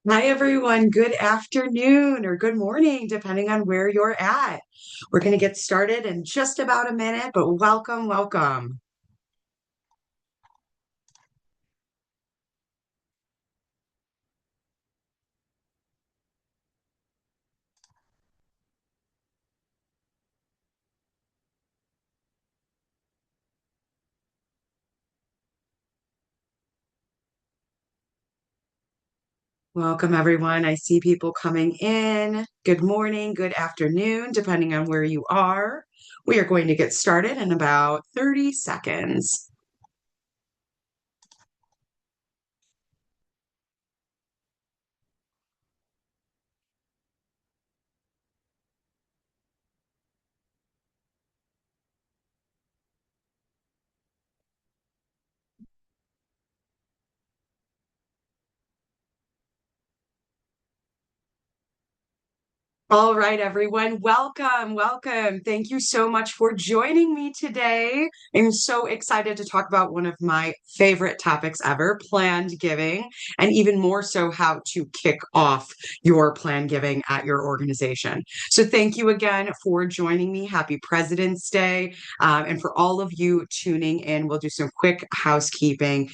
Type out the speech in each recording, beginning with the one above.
Hi, everyone. Good afternoon or good morning, depending on where you're at. We're going to get started in just about a minute, but welcome, welcome. Welcome, everyone. I see people coming in. Good morning, good afternoon, depending on where you are. We are going to get started in about 30 seconds. All right, everyone. Welcome, welcome. Thank you so much for joining me today. I'm so excited to talk about one of my favorite topics ever, planned giving, and even more so how to kick off your plan giving at your organization. So thank you again for joining me. Happy President's Day. And for all of you tuning in, we'll do some quick housekeeping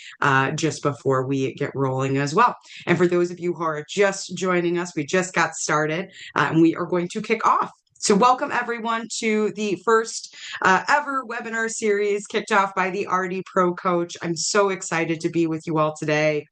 just before we get rolling as well. And for those of you who are just joining us, we just got started and we are going to kick off. So, welcome everyone to the first ever webinar series kicked off by the RD Pro Coach. I'm so excited to be with you all today.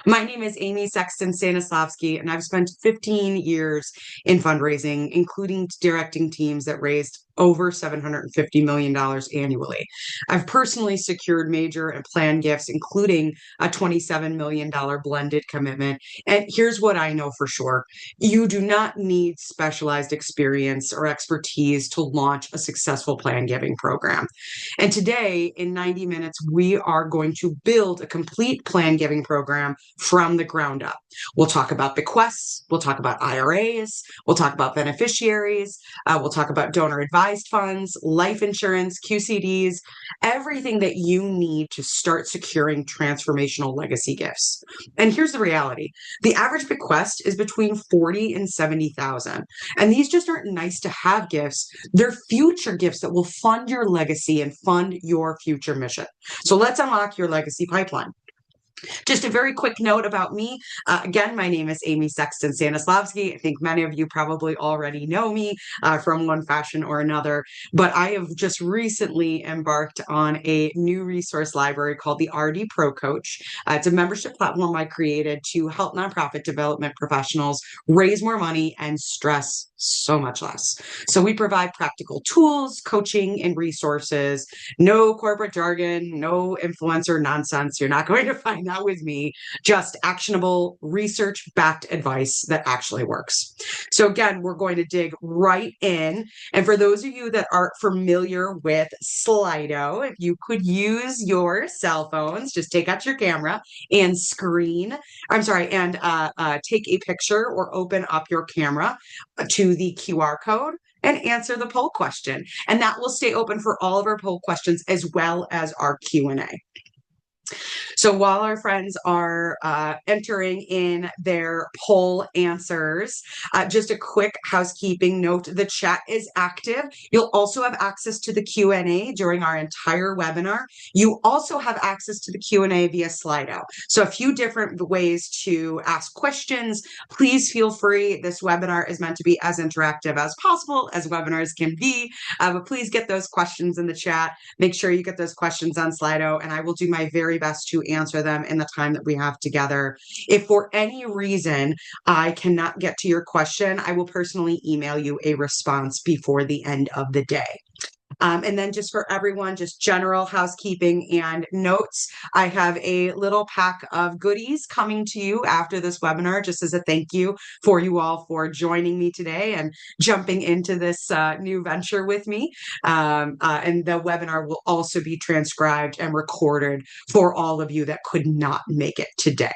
My name is Amy Sexton Stanislavski, and I've spent 15 years in fundraising, including directing teams that raised over $750 million annually. I've personally secured major and planned gifts, including a $27 million blended commitment. And here's what I know for sure. You do not need specialized experience or expertise to launch a successful plan giving program. And today, in 90 minutes, we are going to build a complete plan giving program from the ground up. We'll talk about bequests, we'll talk about IRAs, we'll talk about beneficiaries, we'll talk about donor advised funds, life insurance, QCDs, everything that you need to start securing transformational legacy gifts. And here's the reality. The average bequest is between 40 and 70,000. And these just aren't nice to have gifts. They're future gifts that will fund your legacy and fund your future mission. So let's unlock your legacy pipeline. Just a very quick note about me. Again, my name is Amy Sexton Stanislavski. I think many of you probably already know me from one fashion or another, but I have just recently embarked on a new resource library called the RD Pro Coach. It's a membership platform I created to help nonprofit development professionals raise more money and stress so much less. So we provide practical tools, coaching, and resources. No corporate jargon, no influencer nonsense. You're not going to find that with me. Just actionable, research backed advice that actually works. So, again, we're going to dig right in. And for those of you that aren't familiar with Slido, if you could use your cell phones, just take out your camera and take a picture or open up your camera to the QR code and answer the poll question. And that will stay open for all of our poll questions as well as our Q&A. So while our friends are entering in their poll answers, just a quick housekeeping note, the chat is active. You'll also have access to the Q&A during our entire webinar. You also have access to the Q&A via Slido. So a few different ways to ask questions. Please feel free. This webinar is meant to be as interactive as possible, as webinars can be, but please get those questions in the chat. Make sure you get those questions on Slido, and I will do my very best to answer them in the time that we have together. If for any reason I cannot get to your question, I will personally email you a response before the end of the day. And then just for everyone, just general housekeeping and notes. I have a little pack of goodies coming to you after this webinar, just as a thank you for you all for joining me today and jumping into this new venture with me. And the webinar will also be transcribed and recorded for all of you that could not make it today.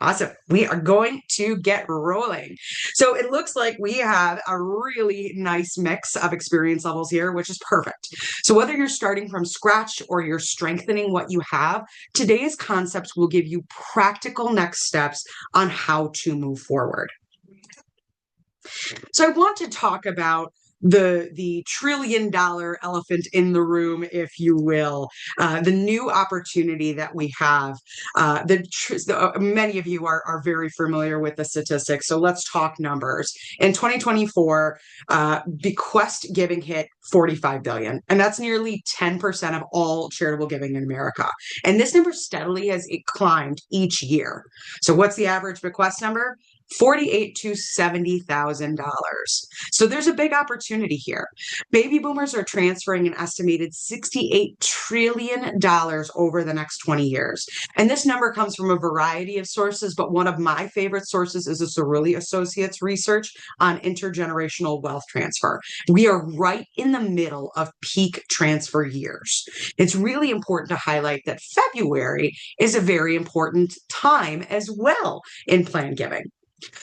Awesome. We are going to get rolling. So it looks like we have a really nice mix of experience levels here, which is perfect. So whether you're starting from scratch or you're strengthening what you have, today's concepts will give you practical next steps on how to move forward. So I want to talk about the trillion-dollar elephant in the room, if you will, the new opportunity that we have. Many of you are very familiar with the statistics, so let's talk numbers. In 2024, bequest giving hit 45 billion, and that's nearly 10% of all charitable giving in America. And this number steadily has climbed each year. So what's the average bequest number? $48,000 to $70,000. So there's a big opportunity here. Baby boomers are transferring an estimated $68 trillion over the next 20 years. And this number comes from a variety of sources, but one of my favorite sources is the Cerulli Associates research on intergenerational wealth transfer. We are right in the middle of peak transfer years. It's really important to highlight that February is a very important time as well in plan giving.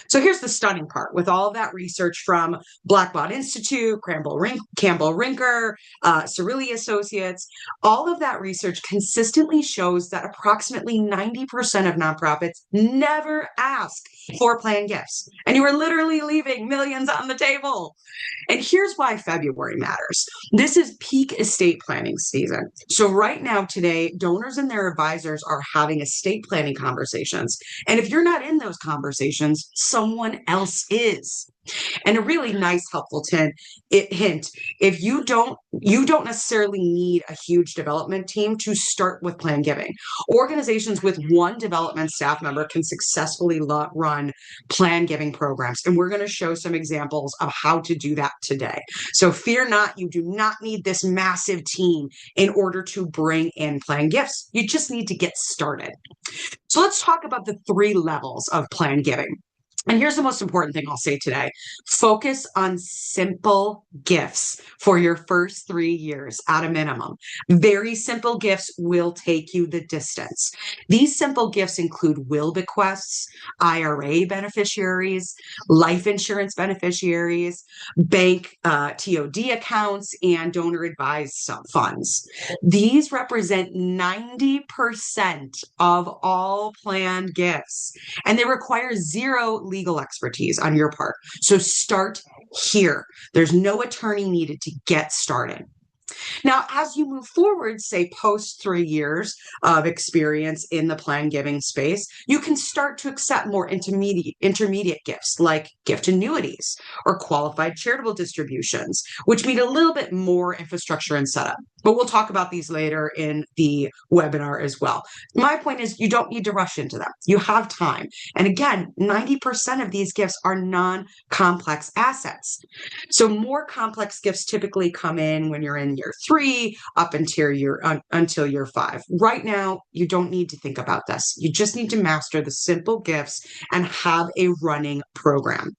So here's the stunning part. With all of that research from Blackbaud Institute, Campbell Rinker, Cerulli Associates, all of that research consistently shows that approximately 90% of nonprofits never ask for planned gifts. And you are literally leaving millions on the table. And here's why February matters. This is peak estate planning season. So right now, today, donors and their advisors are having estate planning conversations. And if you're not in those conversations, someone else is. And a really nice, helpful hint, if you don't necessarily need a huge development team to start with plan giving. Organizations with one development staff member can successfully run plan giving programs. And we're going to show some examples of how to do that today. So fear not, you do not need this massive team in order to bring in plan gifts. You just need to get started. So let's talk about the 3 levels of plan giving. And here's the most important thing I'll say today. Focus on simple gifts for your first 3 years at a minimum. Very simple gifts will take you the distance. These simple gifts include will bequests, IRA beneficiaries, life insurance beneficiaries, bank TOD accounts, and donor advised funds. These represent 90% of all planned gifts, and they require zero legal expertise on your part. So start here. There's no attorney needed to get started. Now, as you move forward, say post 3 years of experience in the plan giving space, you can start to accept more intermediate gifts like gift annuities or qualified charitable distributions, which need a little bit more infrastructure and setup. But we'll talk about these later in the webinar as well. My point is you don't need to rush into them. You have time. And again, 90% of these gifts are non-complex assets. So more complex gifts typically come in when you're in year 3 up until year 5. Right now, you don't need to think about this. You just need to master the simple gifts and have a running program.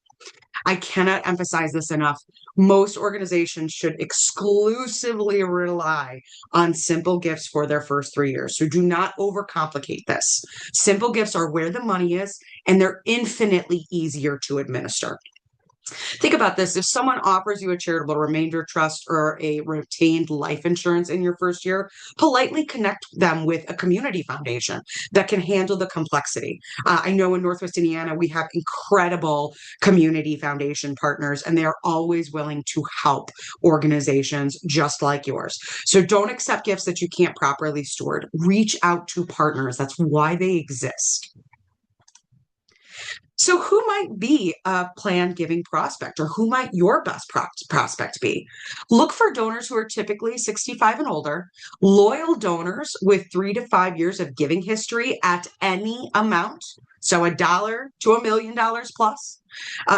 I cannot emphasize this enough. Most organizations should exclusively rely on simple gifts for their first 3 years. So do not overcomplicate this. Simple gifts are where the money is, and they're infinitely easier to administer. Think about this. If someone offers you a charitable remainder trust or a retained life insurance in your first year, politely connect them with a community foundation that can handle the complexity. I know in Northwest Indiana, we have incredible community foundation partners, and they are always willing to help organizations just like yours. So don't accept gifts that you can't properly steward. Reach out to partners. That's why they exist. So who might be a planned giving prospect, or who might your best prospect be? Look for donors who are typically 65 and older, loyal donors with 3 to 5 years of giving history at any amount. So $1 to $1 million plus.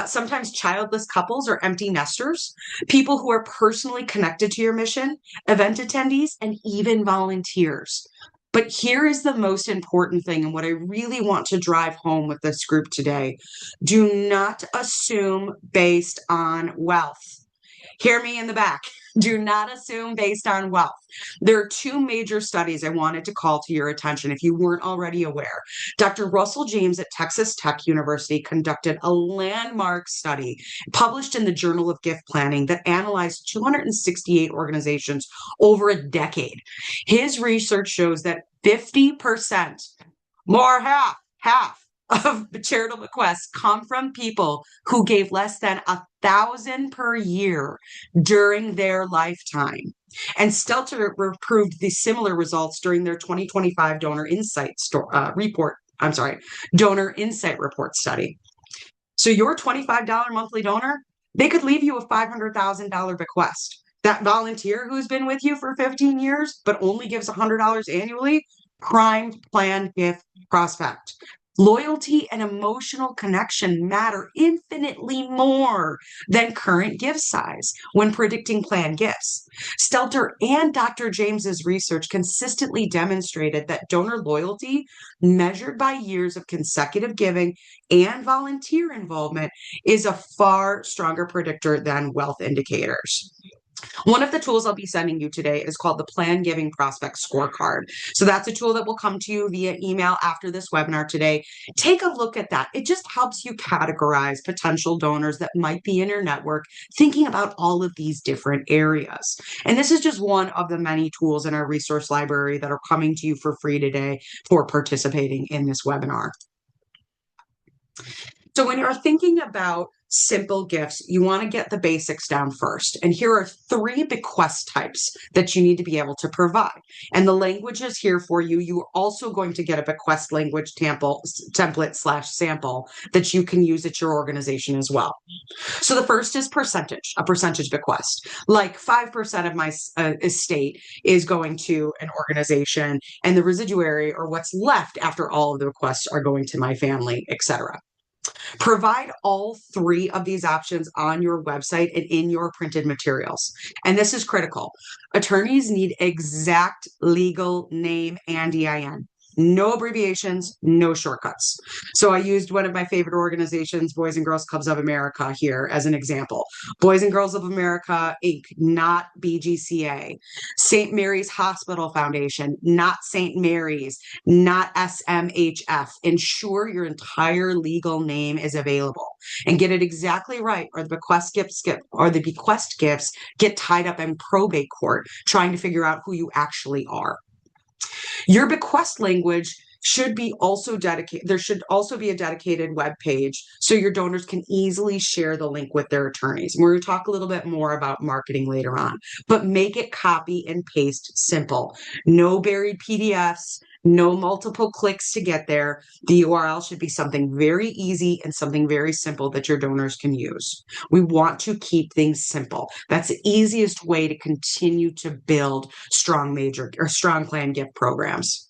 Sometimes childless couples or empty nesters, people who are personally connected to your mission, event attendees, and even volunteers. But here is the most important thing, and what I really want to drive home with this group today. Do not assume based on wealth. Hear me in the back. Do not assume based on wealth. There are two major studies I wanted to call to your attention if you weren't already aware. Dr. Russell James at Texas Tech University conducted a landmark study published in the Journal of Gift Planning that analyzed 268 organizations over a decade. His research shows that 50%, more half of charitable bequests come from people who gave less than $1,000 per year during their lifetime. And Stelter proved the similar results during their 2025 Donor Insight Report study. So your $25 monthly donor, they could leave you a $500,000 bequest. That volunteer who's been with you for 15 years, but only gives $100 annually, prime planned gift prospect. Loyalty and emotional connection matter infinitely more than current gift size when predicting planned gifts. Stelter and Dr. James's research consistently demonstrated that donor loyalty, measured by years of consecutive giving and volunteer involvement, is a far stronger predictor than wealth indicators. One of the tools I'll be sending you today is called the Plan Giving Prospect Scorecard. So that's a tool that will come to you via email after this webinar today. Take a look at that. It just helps you categorize potential donors that might be in your network, thinking about all of these different areas. And this is just one of the many tools in our resource library that are coming to you for free today for participating in this webinar. So when you're thinking about simple gifts, you want to get the basics down first. And here are 3 bequest types that you need to be able to provide. And the language is here for you. You are also going to get a bequest language template/sample that you can use at your organization as well. So the first is a percentage bequest. Like 5% of my estate is going to an organization, and the residuary, or what's left after all of the bequests, are going to my family, etc. Provide all 3 of these options on your website and in your printed materials. And this is critical. Attorneys need exact legal name and EIN. No abbreviations, no shortcuts. So I used one of my favorite organizations, Boys and Girls Clubs of America, here as an example. Boys and Girls of America, Inc., not BGCA. St. Mary's Hospital Foundation, not St. Mary's, not SMHF. Ensure your entire legal name is available and get it exactly right, or the bequest gifts get tied up in probate court trying to figure out who you actually are. Your bequest language should be also dedicated. There should also be a dedicated web page so your donors can easily share the link with their attorneys. We're going to talk a little bit more about marketing later on, but make it copy and paste simple. No buried PDFs, no multiple clicks to get there. The URL should be something very easy and something very simple that your donors can use. We want to keep things simple. That's the easiest way to continue to build strong plan gift programs.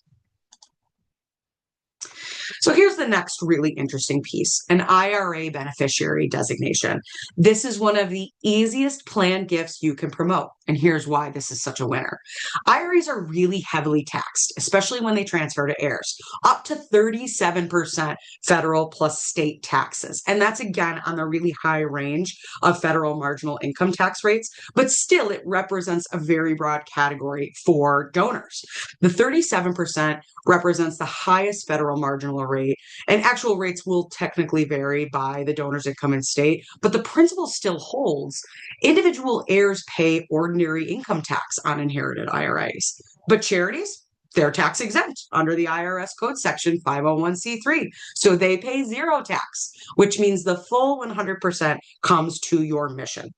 So here's the next really interesting piece, an IRA beneficiary designation. This is one of the easiest planned gifts you can promote, and here's why this is such a winner. IRAs are really heavily taxed, especially when they transfer to heirs, up to 37% federal plus state taxes. And that's, again, on the really high range of federal marginal income tax rates, but still it represents a very broad category for donors. The 37% represents the highest federal marginal rate, and actual rates will technically vary by the donor's income and state, but the principle still holds. Individual heirs pay ordinary income tax on inherited IRAs, but charities, they're tax exempt under the IRS code section 501c3. So they pay 0 tax, which means the full 100% comes to your mission.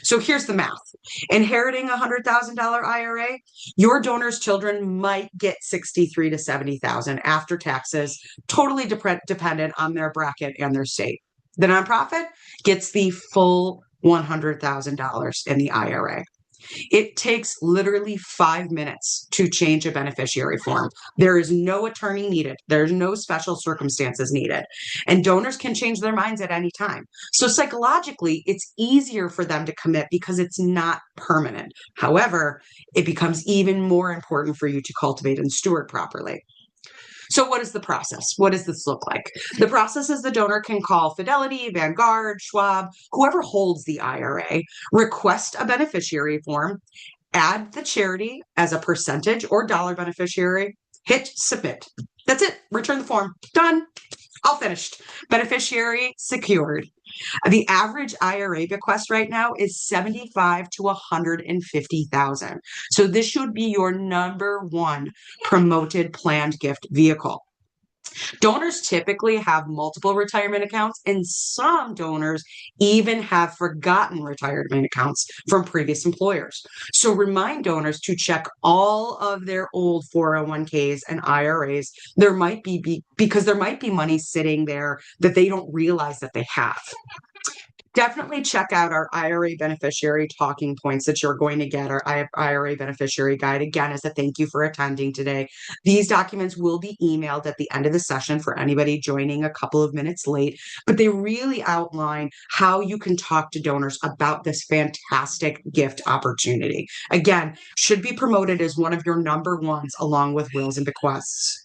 So here's the math. Inheriting a $100,000 IRA, your donor's children might get $63,000 to $70,000 after taxes, totally dependent on their bracket and their state. The nonprofit gets the full $100,000 in the IRA. It takes literally 5 minutes to change a beneficiary form. There is no attorney needed. There's no special circumstances needed. And donors can change their minds at any time. So psychologically, it's easier for them to commit because it's not permanent. However, it becomes even more important for you to cultivate and steward properly. So what is the process? What does this look like? The process is the donor can call Fidelity, Vanguard, Schwab, whoever holds the IRA, request a beneficiary form, add the charity as a percentage or dollar beneficiary, hit submit. That's it. Return the form. Done. All finished. Beneficiary secured. The average IRA bequest right now is 75 to 150,000. So this should be your number one promoted planned gift vehicle. Donors typically have multiple retirement accounts, and some donors even have forgotten retirement accounts from previous employers. So remind donors to check all of their old 401ks and IRAs. There might be because there might be money sitting there that they don't realize that they have. Definitely check out our IRA beneficiary talking points that you're going to get, our IRA beneficiary guide. Again, as a thank you for attending today. These documents will be emailed at the end of the session for anybody joining a couple of minutes late, but they really outline how you can talk to donors about this fantastic gift opportunity. Again, should be promoted as one of your number ones along with wills and bequests.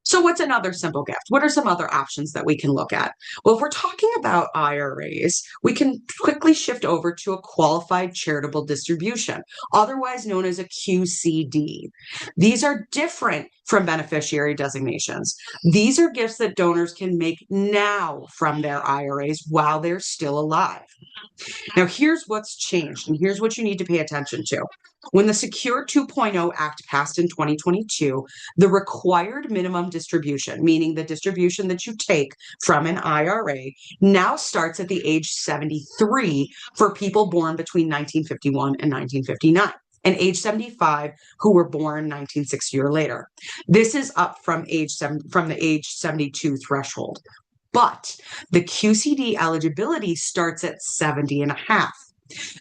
So what's another simple gift? What are some other options that we can look at? Well, if we're talking about IRAs, we can quickly shift over to a qualified charitable distribution, otherwise known as a QCD. These are different from beneficiary designations. These are gifts that donors can make now from their IRAs while they're still alive. Now, here's what's changed, and here's what you need to pay attention to. When the Secure 2.0 Act passed in 2022, the required minimum distribution, meaning the distribution that you take from an IRA, now starts at the age 73 for people born between 1951 and 1959. And age 75 who were born 1960 or later. This is up from the age 72 threshold. But the QCD eligibility starts at 70 and a half.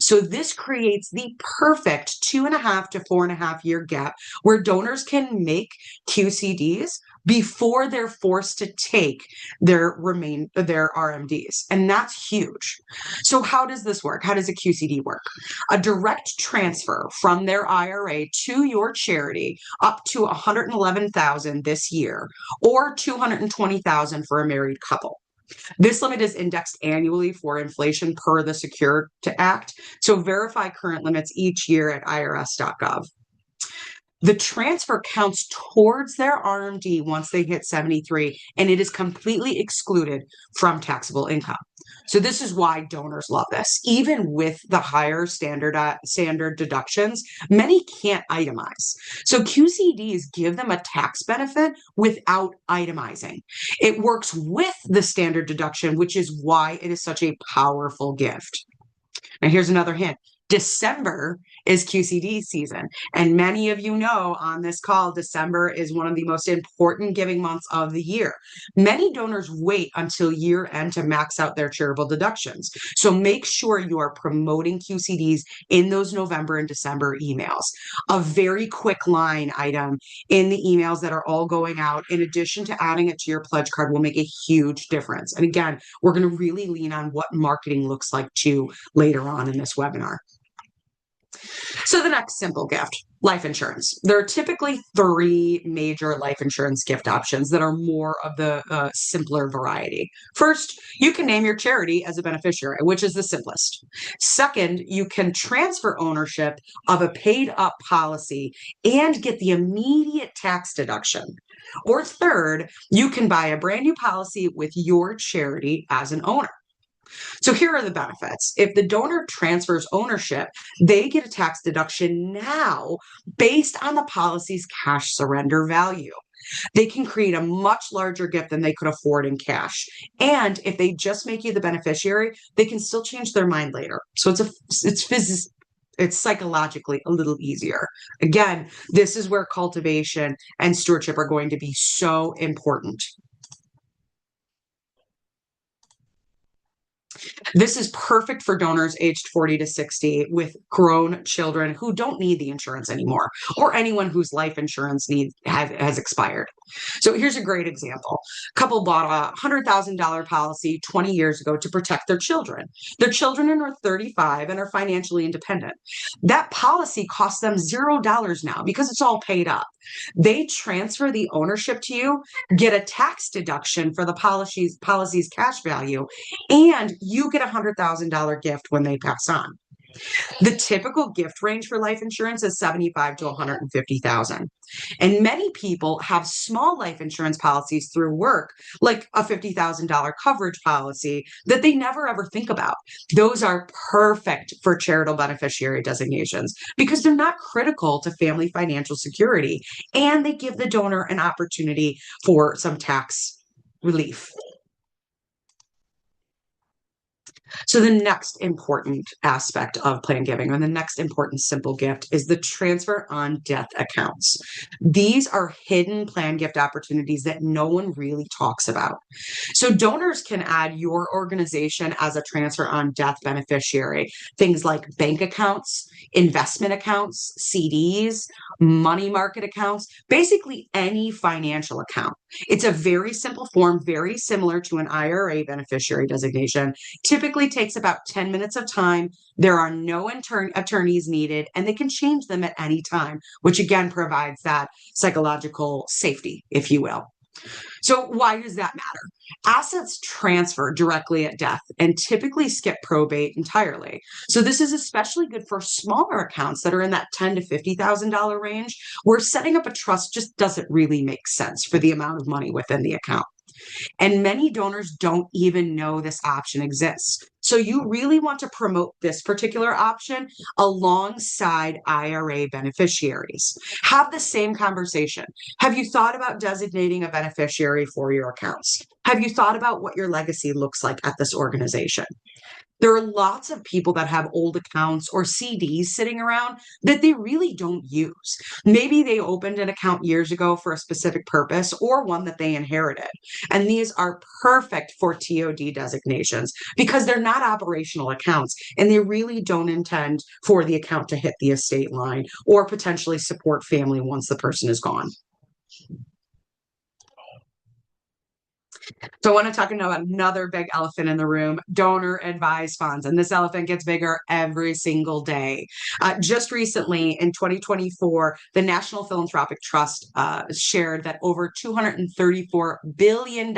So this creates the perfect 2.5 to 4.5 year gap where donors can make QCDs before they're forced to take their RMDs. And that's huge. So how does this work? How does a QCD work? A direct transfer from their IRA to your charity up to $111,000 this year, or $220,000 for a married couple. This limit is indexed annually for inflation per the Secure Act. So verify current limits each year at irs.gov. The transfer counts towards their RMD once they hit 73, and it is completely excluded from taxable income. So this is why donors love this. Even with the higher standard deductions, many can't itemize. So QCDs give them a tax benefit without itemizing. It works with the standard deduction, which is why it is such a powerful gift. Now, here's another hint. December is QCD season. And many of you know on this call, December is one of the most important giving months of the year. Many donors wait until year end to max out their charitable deductions. So make sure you are promoting QCDs in those November and December emails. A very quick line item in the emails that are all going out, in addition to adding it to your pledge card, will make a huge difference. And again, we're going to really lean on what marketing looks like too later on in this webinar. So the next simple gift, life insurance. There are typically 3 major life insurance gift options that are more of the simpler variety. First, you can name your charity as a beneficiary, which is the simplest. Second, you can transfer ownership of a paid up policy and get the immediate tax deduction. Or third, you can buy a brand new policy with your charity as an owner. So here are the benefits. If the donor transfers ownership, they get a tax deduction now based on the policy's cash surrender value. They can create a much larger gift than they could afford in cash. And if they just make you the beneficiary, they can still change their mind later. So it's psychologically a little easier. Again, this is where cultivation and stewardship are going to be so important. This is perfect for donors aged 40 to 60 with grown children who don't need the insurance anymore, or anyone whose life insurance has expired. So here's a great example. A couple bought a $100,000 policy 20 years ago to protect their children. Their children are 35 and are financially independent. That policy costs them $0 now because it's all paid up. They transfer the ownership to you, get a tax deduction for the policy's cash value, and you get a $100,000 gift when they pass on. The typical gift range for life insurance is 75 to 150,000. And many people have small life insurance policies through work, like a $50,000 coverage policy that they never ever think about. Those are perfect for charitable beneficiary designations because they're not critical to family financial security and they give the donor an opportunity for some tax relief. So the next important aspect of plan giving, or the next important simple gift, is the transfer on death accounts. These are hidden plan gift opportunities that no one really talks about. So donors can add your organization as a transfer on death beneficiary. Things like bank accounts, investment accounts, CDs, money market accounts, basically any financial account. It's a very simple form, very similar to an IRA beneficiary designation. Typically takes about 10 minutes of time. There are no attorneys needed, and they can change them at any time, which again provides that psychological safety, if you will. So why does that matter? Assets transfer directly at death and typically skip probate entirely. So this is especially good for smaller accounts that are in that $10,000 to $50,000 range, where setting up a trust just doesn't really make sense for the amount of money within the account. And many donors don't even know this option exists. So you really want to promote this particular option alongside IRA beneficiaries. Have the same conversation. Have you thought about designating a beneficiary for your accounts? Have you thought about what your legacy looks like at this organization? There are lots of people that have old accounts or CDs sitting around that they really don't use. Maybe they opened an account years ago for a specific purpose or one that they inherited. And these are perfect for TOD designations because they're not operational accounts and they really don't intend for the account to hit the estate line or potentially support family once the person is gone. So I want to talk about another big elephant in the room, donor advised funds. And this elephant gets bigger every single day. Just recently in 2024, the National Philanthropic Trust shared that over $234 billion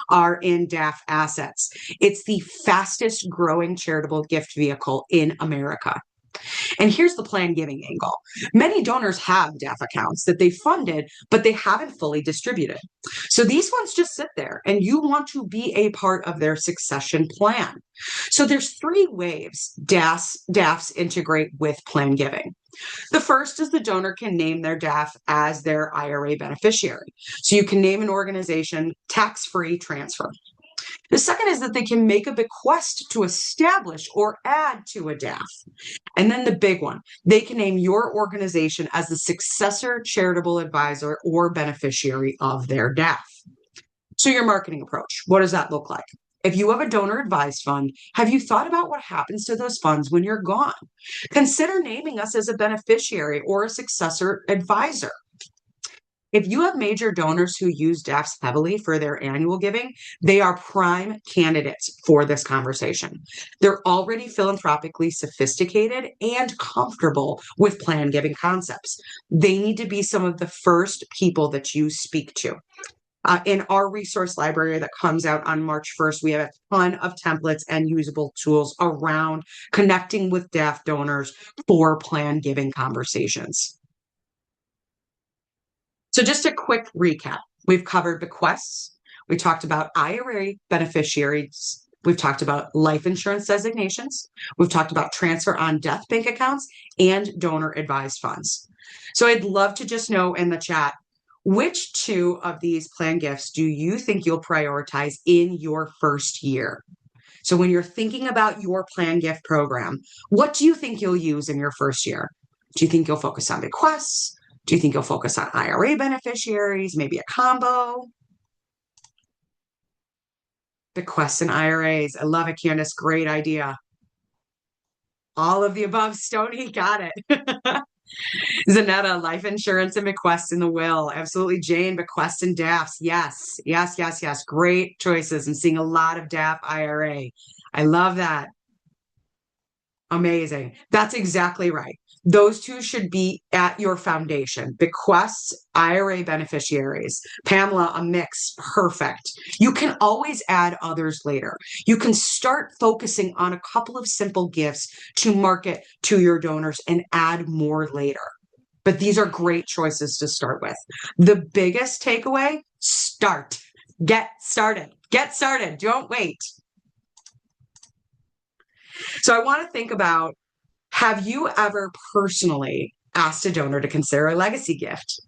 are in DAF assets. It's the fastest growing charitable gift vehicle in America. And here's the plan giving angle. Many donors have DAF accounts that they funded, but they haven't fully distributed. So these funds just sit there and you want to be a part of their succession plan. So there's three ways DAFs integrate with plan giving. The first is the donor can name their DAF as their IRA beneficiary. So you can name an organization tax-free transfer. The second is that they can make a bequest to establish or add to a DAF. And then the big one, they can name your organization as the successor charitable advisor or beneficiary of their DAF. So your marketing approach, what does that look like? If you have a donor advised fund, have you thought about what happens to those funds when you're gone? Consider naming us as a beneficiary or a successor advisor. If you have major donors who use DAFs heavily for their annual giving, they are prime candidates for this conversation. They're already philanthropically sophisticated and comfortable with plan giving concepts. They need to be some of the first people that you speak to. In our resource library that comes out on March 1st, we have a ton of templates and usable tools around connecting with DAF donors for plan giving conversations. So just a quick recap. We've covered bequests. We talked about IRA beneficiaries. We've talked about life insurance designations. We've talked about transfer on death bank accounts and donor advised funds. So I'd love to just know in the chat, which two of these plan gifts do you think you'll prioritize in your first year? So when you're thinking about your plan gift program, what do you think you'll use in your first year? Do you think you'll focus on bequests? Do you think you'll focus on IRA beneficiaries, maybe a combo? Bequests and IRAs. I love it, Candace. Great idea. All of the above, Stony. Got it. Zanetta, life insurance and bequests in the will. Absolutely. Jane, bequests and DAFs. Yes, yes, yes, yes. Great choices. I'm seeing a lot of DAF IRA. I love that. Amazing. That's exactly right. Those two should be at your foundation. Bequests, IRA beneficiaries. Pamela, a mix. Perfect. You can always add others later. You can start focusing on a couple of simple gifts to market to your donors and add more later. But these are great choices to start with. The biggest takeaway, start. Get started. Get started. Don't wait. So I want to think about, have you ever personally asked a donor to consider a legacy gift?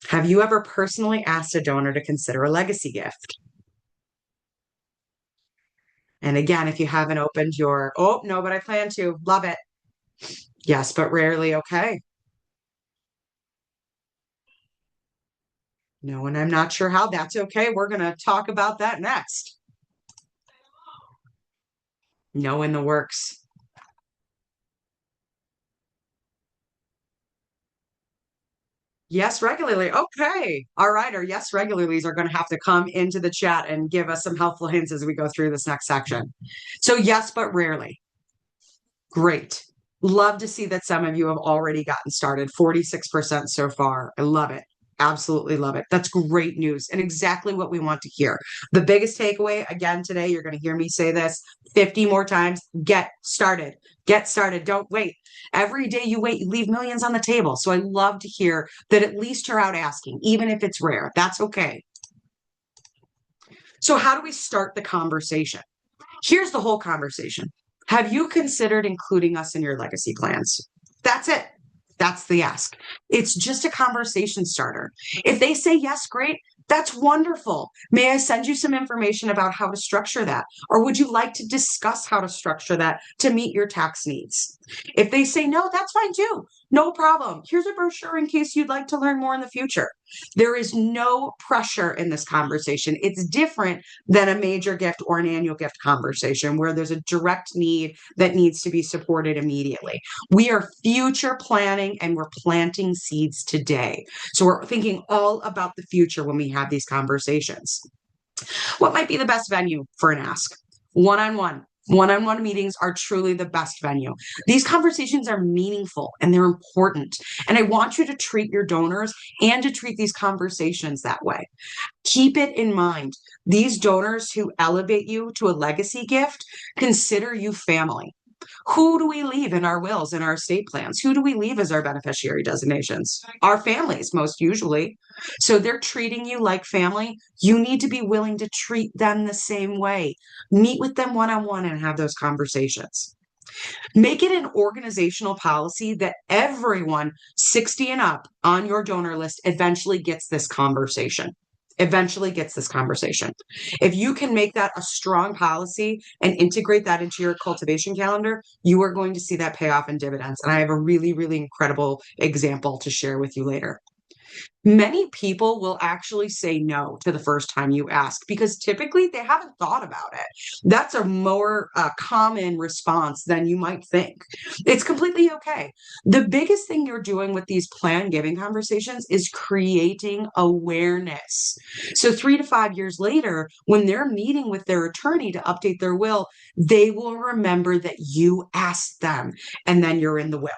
Have you ever personally asked a donor to consider a legacy gift? And again, if you haven't opened your, oh, no, but I plan to, love it. Yes, but rarely. Okay. No, and I'm not sure how. That's okay. We're going to talk about that next. No in the works. Yes, regularly. Okay. All right. Our yes regularlies are going to have to come into the chat and give us some helpful hints as we go through this next section. So, yes, but rarely. Great. Love to see that some of you have already gotten started. 46% so far. I love it. Absolutely love it. That's great news and exactly what we want to hear. The biggest takeaway, again, today, you're going to hear me say this 50 more times. Get started. Get started. Don't wait. Every day you wait, you leave millions on the table. So I love to hear that at least you're out asking, even if it's rare. That's okay. So, how do we start the conversation? Here's the whole conversation. Have you considered including us in your legacy plans? That's it. That's the ask. It's just a conversation starter. If they say yes, great. That's wonderful. May I send you some information about how to structure that? Or would you like to discuss how to structure that to meet your tax needs? If they say no, that's fine too. No problem. Here's a brochure in case you'd like to learn more in the future. There is no pressure in this conversation. It's different than a major gift or an annual gift conversation where there's a direct need that needs to be supported immediately. We are future planning and we're planting seeds today. So we're thinking all about the future when we have these conversations. What might be the best venue for an ask? One-on-one. One-on-one meetings are truly the best venue. These conversations are meaningful and they're important. And I want you to treat your donors and to treat these conversations that way. Keep it in mind. These donors who elevate you to a legacy gift consider you family. Who do we leave in our wills and our estate plans? Who do we leave as our beneficiary designations? Our families, most usually. So they're treating you like family. You need to be willing to treat them the same way. Meet with them one-on-one and have those conversations. Make it an organizational policy that everyone 60 and up on your donor list eventually gets this conversation. If you can make that a strong policy and integrate that into your cultivation calendar, you are going to see that pay off in dividends. And I have a really, really incredible example to share with you later. Many people will actually say no to the first time you ask because typically they haven't thought about it. That's a more common response than you might think. It's completely okay. The biggest thing you're doing with these plan giving conversations is creating awareness. So 3 to 5 years later, when they're meeting with their attorney to update their will, they will remember that you asked them and then you're in the will.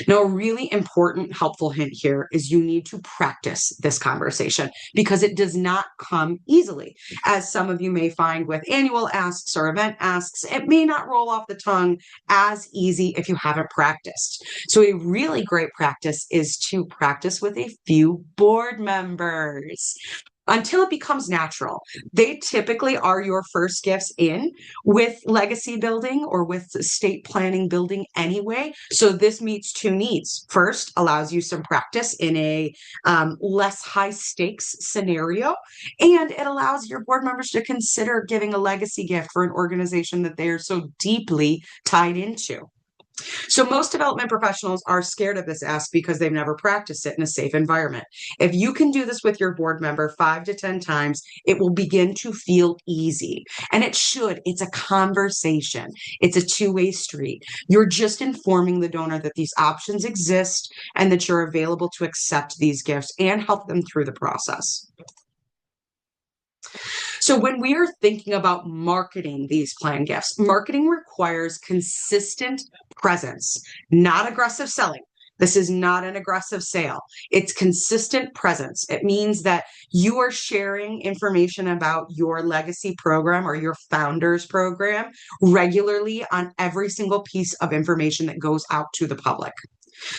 Now, a really important, helpful hint here is you need to practice this conversation because it does not come easily. As some of you may find with annual asks or event asks, it may not roll off the tongue as easy if you haven't practiced. So a really great practice is to practice with a few board members until it becomes natural. They typically are your first gifts in with legacy building or with estate planning building anyway. So this meets two needs. First, allows you some practice in a less high stakes scenario, and it allows your board members to consider giving a legacy gift for an organization that they are so deeply tied into. So most development professionals are scared of this ask because they've never practiced it in a safe environment. If you can do this with your board member 5 to 10 times, it will begin to feel easy. And it should. It's a conversation. It's a two-way street. You're just informing the donor that these options exist and that you're available to accept these gifts and help them through the process. So when we are thinking about marketing these plan gifts, marketing requires consistent presence, not aggressive selling. This is not an aggressive sale. It's consistent presence. It means that you are sharing information about your legacy program or your founders program regularly on every single piece of information that goes out to the public.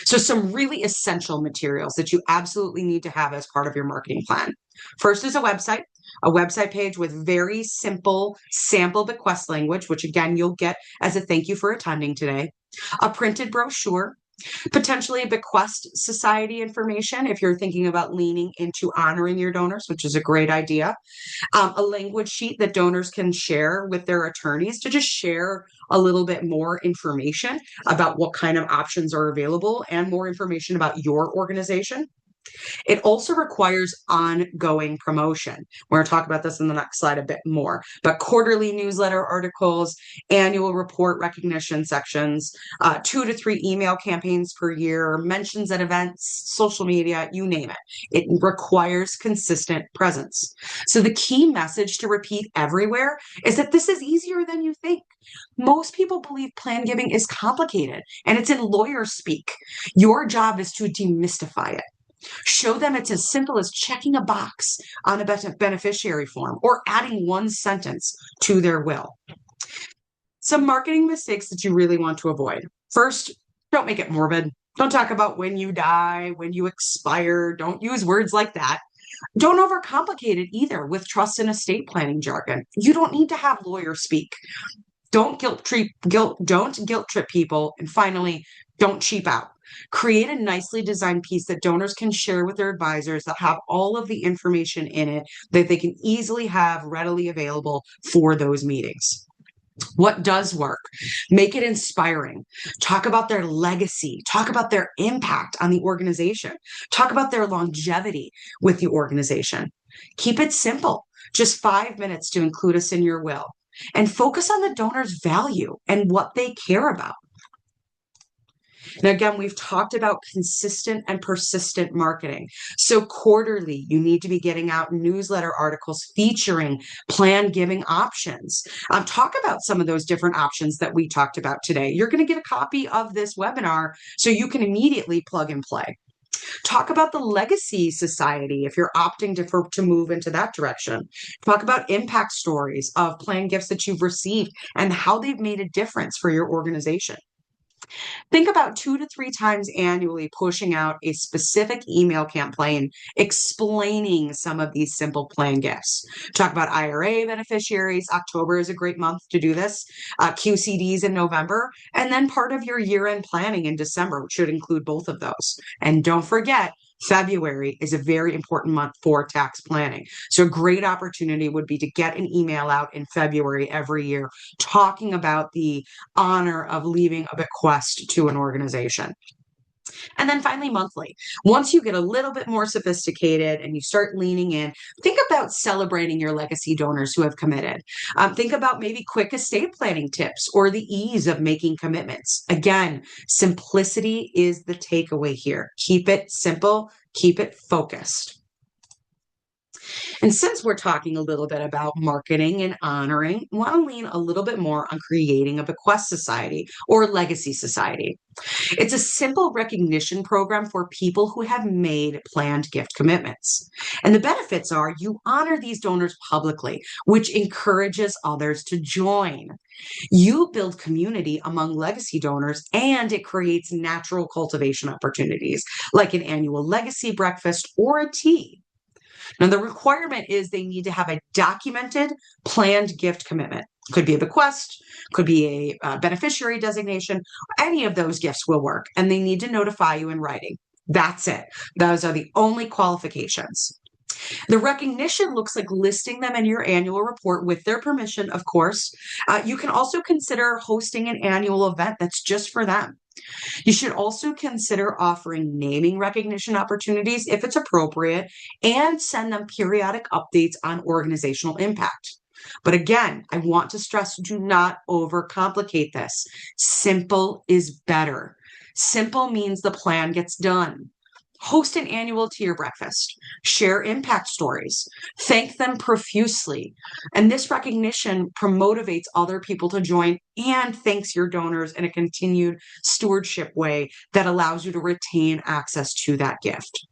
So some really essential materials that you absolutely need to have as part of your marketing plan. First is a website page with very simple sample bequest language, which again, you'll get as a thank you for attending today. A printed brochure, potentially a bequest society information if you're thinking about leaning into honoring your donors, which is a great idea. A language sheet that donors can share with their attorneys to just share a little bit more information about what kind of options are available and more information about your organization. It also requires ongoing promotion. We're going to talk about this in the next slide a bit more, but quarterly newsletter articles, annual report recognition sections, 2 to 3 email campaigns per year, mentions at events, social media, you name it. It requires consistent presence. So the key message to repeat everywhere is that this is easier than you think. Most people believe plan giving is complicated and it's in lawyer speak. Your job is to demystify it. Show them it's as simple as checking a box on a beneficiary form or adding one sentence to their will. Some marketing mistakes that you really want to avoid. First, don't make it morbid. Don't talk about when you die, when you expire. Don't use words like that. Don't overcomplicate it either with trust and estate planning jargon. You don't need to have lawyers speak. Don't guilt trip people. And finally, don't cheap out. Create a nicely designed piece that donors can share with their advisors that have all of the information in it that they can easily have readily available for those meetings. What does work? Make it inspiring. Talk about their legacy. Talk about their impact on the organization. Talk about their longevity with the organization. Keep it simple. Just 5 minutes to include us in your will. And focus on the donor's value and what they care about. And again, we've talked about consistent and persistent marketing. So quarterly, you need to be getting out newsletter articles featuring plan giving options. Talk about some of those different options that we talked about today. You're going to get a copy of this webinar so you can immediately plug and play. Talk about the Legacy Society if you're opting to move into that direction. Talk about impact stories of plan gifts that you've received and how they've made a difference for your organization. Think about 2 to 3 times annually pushing out a specific email campaign explaining some of these simple plan gifts. Talk about IRA beneficiaries. October is a great month to do this. QCDs in November, and then part of your year-end planning in December, which should include both of those. And don't forget, February is a very important month for tax planning. So a great opportunity would be to get an email out in February every year talking about the honor of leaving a bequest to an organization. And then finally, monthly. Once you get a little bit more sophisticated and you start leaning in, think about celebrating your legacy donors who have committed. Think about maybe quick estate planning tips or the ease of making commitments. Again, simplicity is the takeaway here. Keep it simple, keep it focused. And since we're talking a little bit about marketing and honoring, I want to lean a little bit more on creating a bequest society or legacy society. It's a simple recognition program for people who have made planned gift commitments. And the benefits are you honor these donors publicly, which encourages others to join. You build community among legacy donors, and it creates natural cultivation opportunities like an annual legacy breakfast or a tea. Now, the requirement is they need to have a documented planned gift commitment. Could be a bequest, could be a beneficiary designation. Any of those gifts will work, and they need to notify you in writing. That's it. Those are the only qualifications. The recognition looks like listing them in your annual report with their permission, of course. You can also consider hosting an annual event that's just for them. You should also consider offering naming recognition opportunities if it's appropriate and send them periodic updates on organizational impact. But again, I want to stress, do not overcomplicate this. Simple is better. Simple means the plan gets done. Host an annual tier breakfast, share impact stories, thank them profusely. And this recognition motivates other people to join and thanks your donors in a continued stewardship way that allows you to retain access to that gift.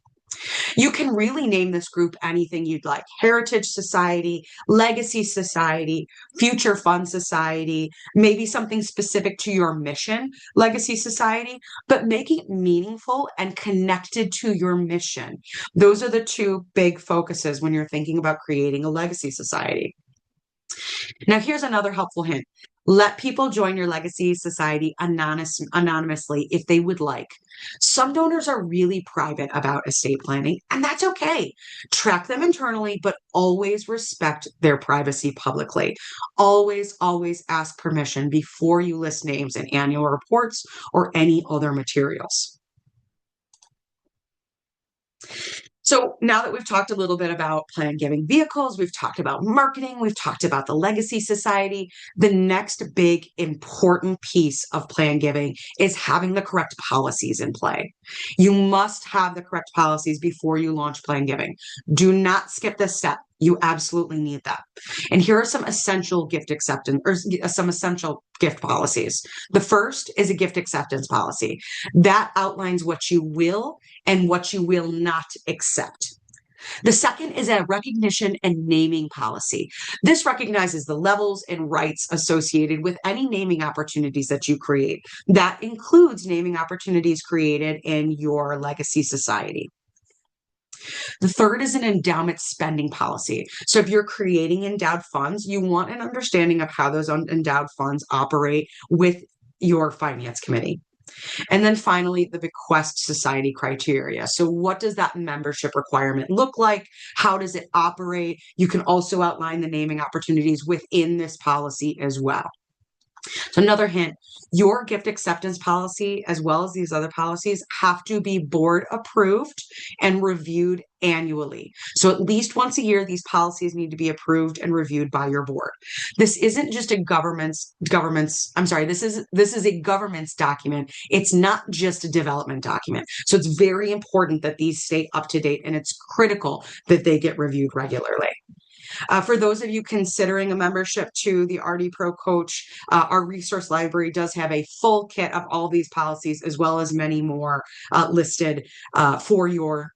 You can really name this group anything you'd like: Heritage Society, Legacy Society, Future Fund Society, maybe something specific to your mission, Legacy Society, but make it meaningful and connected to your mission. Those are the two big focuses when you're thinking about creating a Legacy Society. Now, here's another helpful hint. Let people join your Legacy Society anonymously if they would like. Some donors are really private about estate planning, and that's okay. Track them internally, but always respect their privacy publicly. Always, always ask permission before you list names in annual reports or any other materials. So now that we've talked a little bit about plan giving vehicles, we've talked about marketing, we've talked about the Legacy Society, the next big important piece of plan giving is having the correct policies in play. You must have the correct policies before you launch plan giving. Do not skip this step. You absolutely need that. And here are some essential gift acceptance or some essential gift policies. The first is a gift acceptance policy that outlines what you will and what you will not accept. The second is a recognition and naming policy. This recognizes the levels and rights associated with any naming opportunities that you create. That includes naming opportunities created in your Legacy Society. The third is an endowment spending policy. So if you're creating endowed funds, you want an understanding of how those endowed funds operate with your finance committee. And then finally, the bequest society criteria. So what does that membership requirement look like? How does it operate? You can also outline the naming opportunities within this policy as well. So another hint, your gift acceptance policy, as well as these other policies, have to be board approved and reviewed annually. So at least once a year, these policies need to be approved and reviewed by your board. This isn't just a this is a governance document. It's not just a development document. So it's very important that these stay up to date, and it's critical that they get reviewed regularly. For those of you considering a membership to the RD Pro Coach, our resource library does have a full kit of all these policies, as well as many more listed for your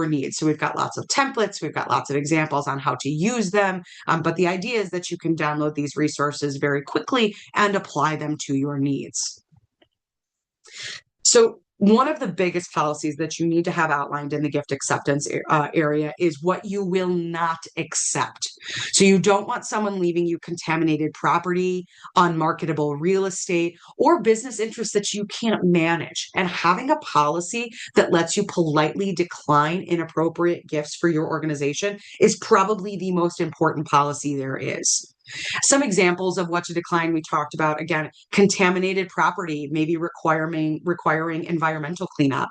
needs. So we've got lots of templates, we've got lots of examples on how to use them, but the idea is that you can download these resources very quickly and apply them to your needs. So one of the biggest policies that you need to have outlined in the gift acceptance area is what you will not accept. So you don't want someone leaving you contaminated property, unmarketable real estate, or business interests that you can't manage. And having a policy that lets you politely decline inappropriate gifts for your organization is probably the most important policy there is. Some examples of what to decline, we talked about, again, contaminated property, maybe requiring environmental cleanup,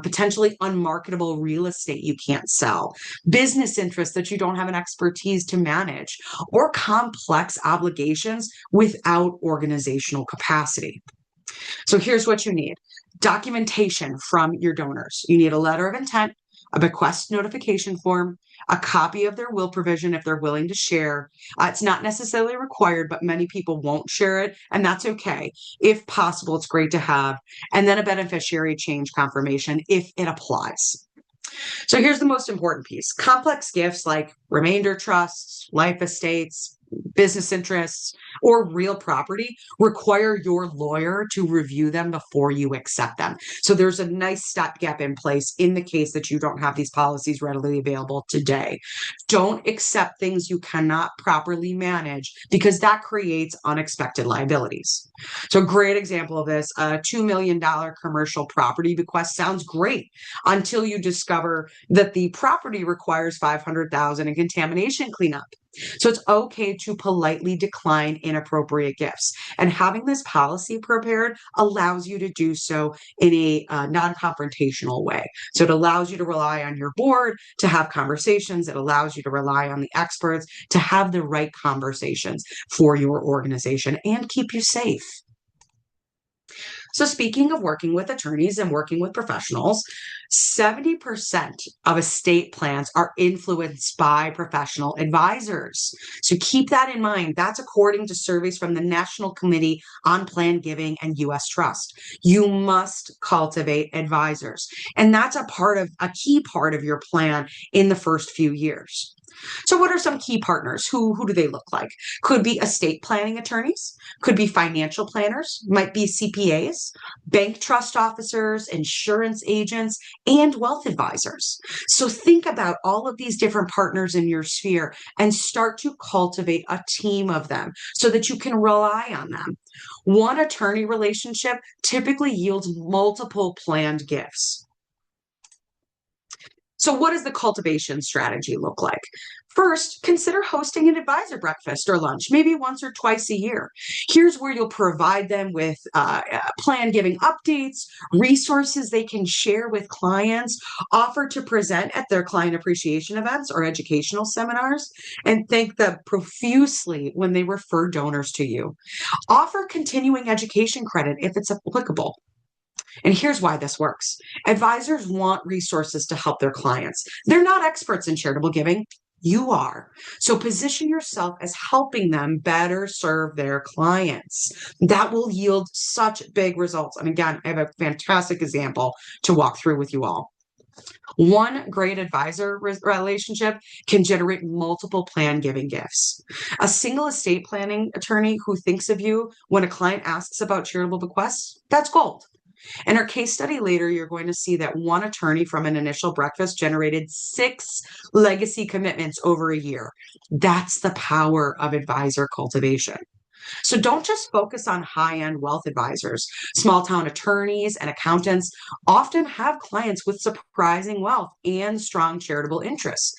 potentially unmarketable real estate you can't sell, business interests that you don't have an expertise to manage, or complex obligations without organizational capacity. So here's what you need. Documentation from your donors. You need a letter of intent, a bequest notification form, a copy of their will provision if they're willing to share. It's not necessarily required, but many people won't share it, and that's okay. If possible, it's great to have. And then a beneficiary change confirmation if it applies. So here's the most important piece. Complex gifts like remainder trusts, life estates, business interests, or real property require your lawyer to review them before you accept them. So there's a nice stopgap in place in the case that you don't have these policies readily available today. Don't accept things you cannot properly manage because that creates unexpected liabilities. So a great example of this, a $2 million commercial property bequest sounds great until you discover that the property requires $500,000 in contamination cleanup. So it's okay to politely decline inappropriate gifts. And having this policy prepared allows you to do so in a non-confrontational way. So it allows you to rely on your board to have conversations. It allows you to rely on the experts to have the right conversations for your organization and keep you safe. So speaking of working with attorneys and working with professionals, 70% of estate plans are influenced by professional advisors. So keep that in mind. That's according to surveys from the National Committee on Plan Giving and U.S. Trust. You must cultivate advisors. And that's a key part of your plan in the first few years. So what are some key partners? Who do they look like? Could be estate planning attorneys, could be financial planners, might be CPAs, bank trust officers, insurance agents, and wealth advisors. So think about all of these different partners in your sphere and start to cultivate a team of them so that you can rely on them. One attorney relationship typically yields multiple planned gifts. So what does the cultivation strategy look like? First, consider hosting an advisor breakfast or lunch, maybe once or twice a year. Here's where you'll provide them with plan giving updates, resources they can share with clients, offer to present at their client appreciation events or educational seminars, and thank them profusely when they refer donors to you. Offer continuing education credit if it's applicable. And here's why this works. Advisors want resources to help their clients. They're not experts in charitable giving. You are. So position yourself as helping them better serve their clients. That will yield such big results. And again, I have a fantastic example to walk through with you all. One great advisor relationship can generate multiple plan giving gifts. A single estate planning attorney who thinks of you when a client asks about charitable bequests, that's gold. In our case study later, you're going to see that one attorney from an initial breakfast generated 6 legacy commitments over a year. That's the power of advisor cultivation. So don't just focus on high-end wealth advisors. Small town attorneys and accountants often have clients with surprising wealth and strong charitable interests.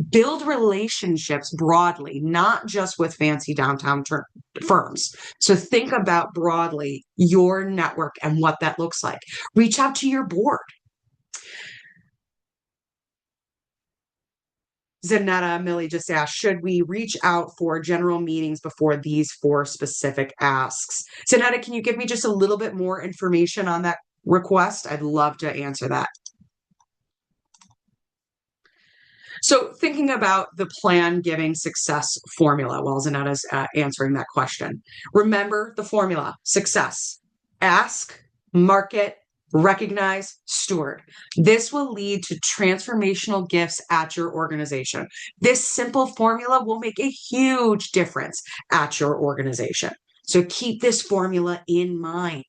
Build relationships broadly, not just with fancy downtown firms. So think about broadly your network and what that looks like. Reach out to your board. Zanetta Millie just asked, should we reach out for general meetings before these 4 specific asks? Zanetta, can you give me just a little bit more information on that request? I'd love to answer that. So thinking about the plan giving success formula while Zanetta's answering that question. Remember the formula: success, ask, market, recognize, steward. This will lead to transformational gifts at your organization. This simple formula will make a huge difference at your organization. So keep this formula in mind.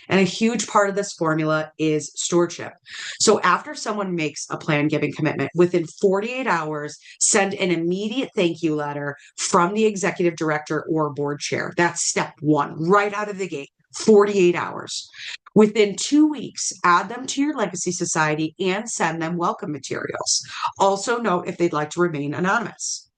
And a huge part of this formula is stewardship. So after someone makes a plan giving commitment, within 48 hours, send an immediate thank you letter from the executive director or board chair. That's step 1, right out of the gate, 48 hours. Within 2 weeks, add them to your legacy society and send them welcome materials. Also note if they'd like to remain anonymous.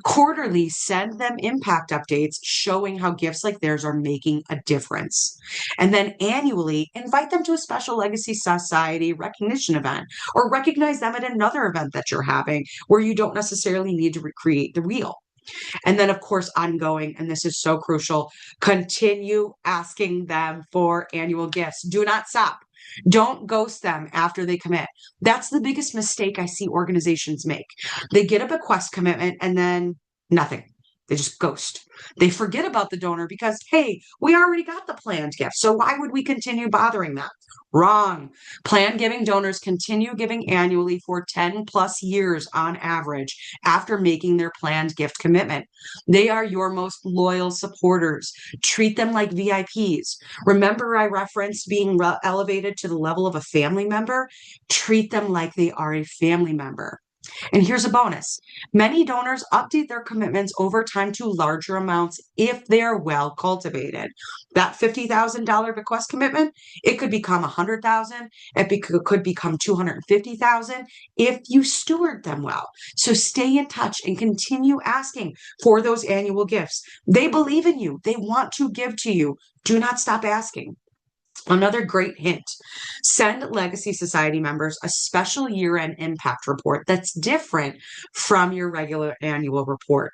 Quarterly, send them impact updates showing how gifts like theirs are making a difference. And then annually, invite them to a special Legacy Society recognition event or recognize them at another event that you're having where you don't necessarily need to recreate the wheel. And then, of course, ongoing, and this is so crucial, continue asking them for annual gifts. Do not stop. Don't ghost them after they commit. That's the biggest mistake I see organizations make. They get a bequest commitment and then nothing. They just ghost. They forget about the donor because, hey, we already got the planned gift. So why would we continue bothering them? Wrong. Planned giving donors continue giving annually for 10 plus years on average after making their planned gift commitment. They are your most loyal supporters. Treat them like VIPs. Remember, I referenced being elevated to the level of a family member? Treat them like they are a family member. And here's a bonus. Many donors update their commitments over time to larger amounts if they're well cultivated. That $50,000 bequest commitment, it could become $100,000, could become $250,000 if you steward them well. So stay in touch and continue asking for those annual gifts. They believe in you. They want to give to you. Do not stop asking. Another great hint, send Legacy Society members a special year-end impact report that's different from your regular annual report.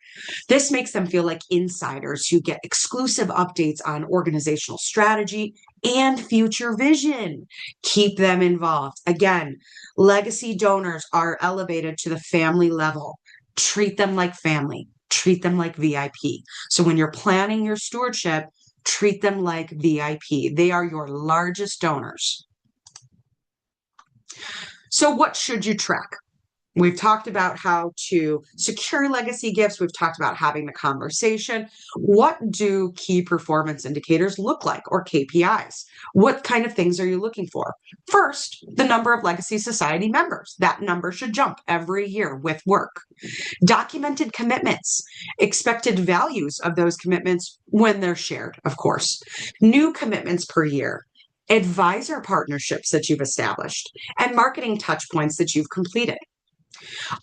This makes them feel like insiders who get exclusive updates on organizational strategy and future vision. Keep them involved. Again, legacy donors are elevated to the family level. Treat them like family. Treat them like VIP. So when you're planning your stewardship, treat them like VIP. They are your largest donors. So what should you track? We've talked about how to secure legacy gifts. We've talked about having the conversation. What do key performance indicators look like, or KPIs? What kind of things are you looking for? First, the number of Legacy Society members. That number should jump every year with work. Documented commitments, expected values of those commitments when they're shared, of course. New commitments per year. Advisor partnerships that you've established, and marketing touch points that you've completed.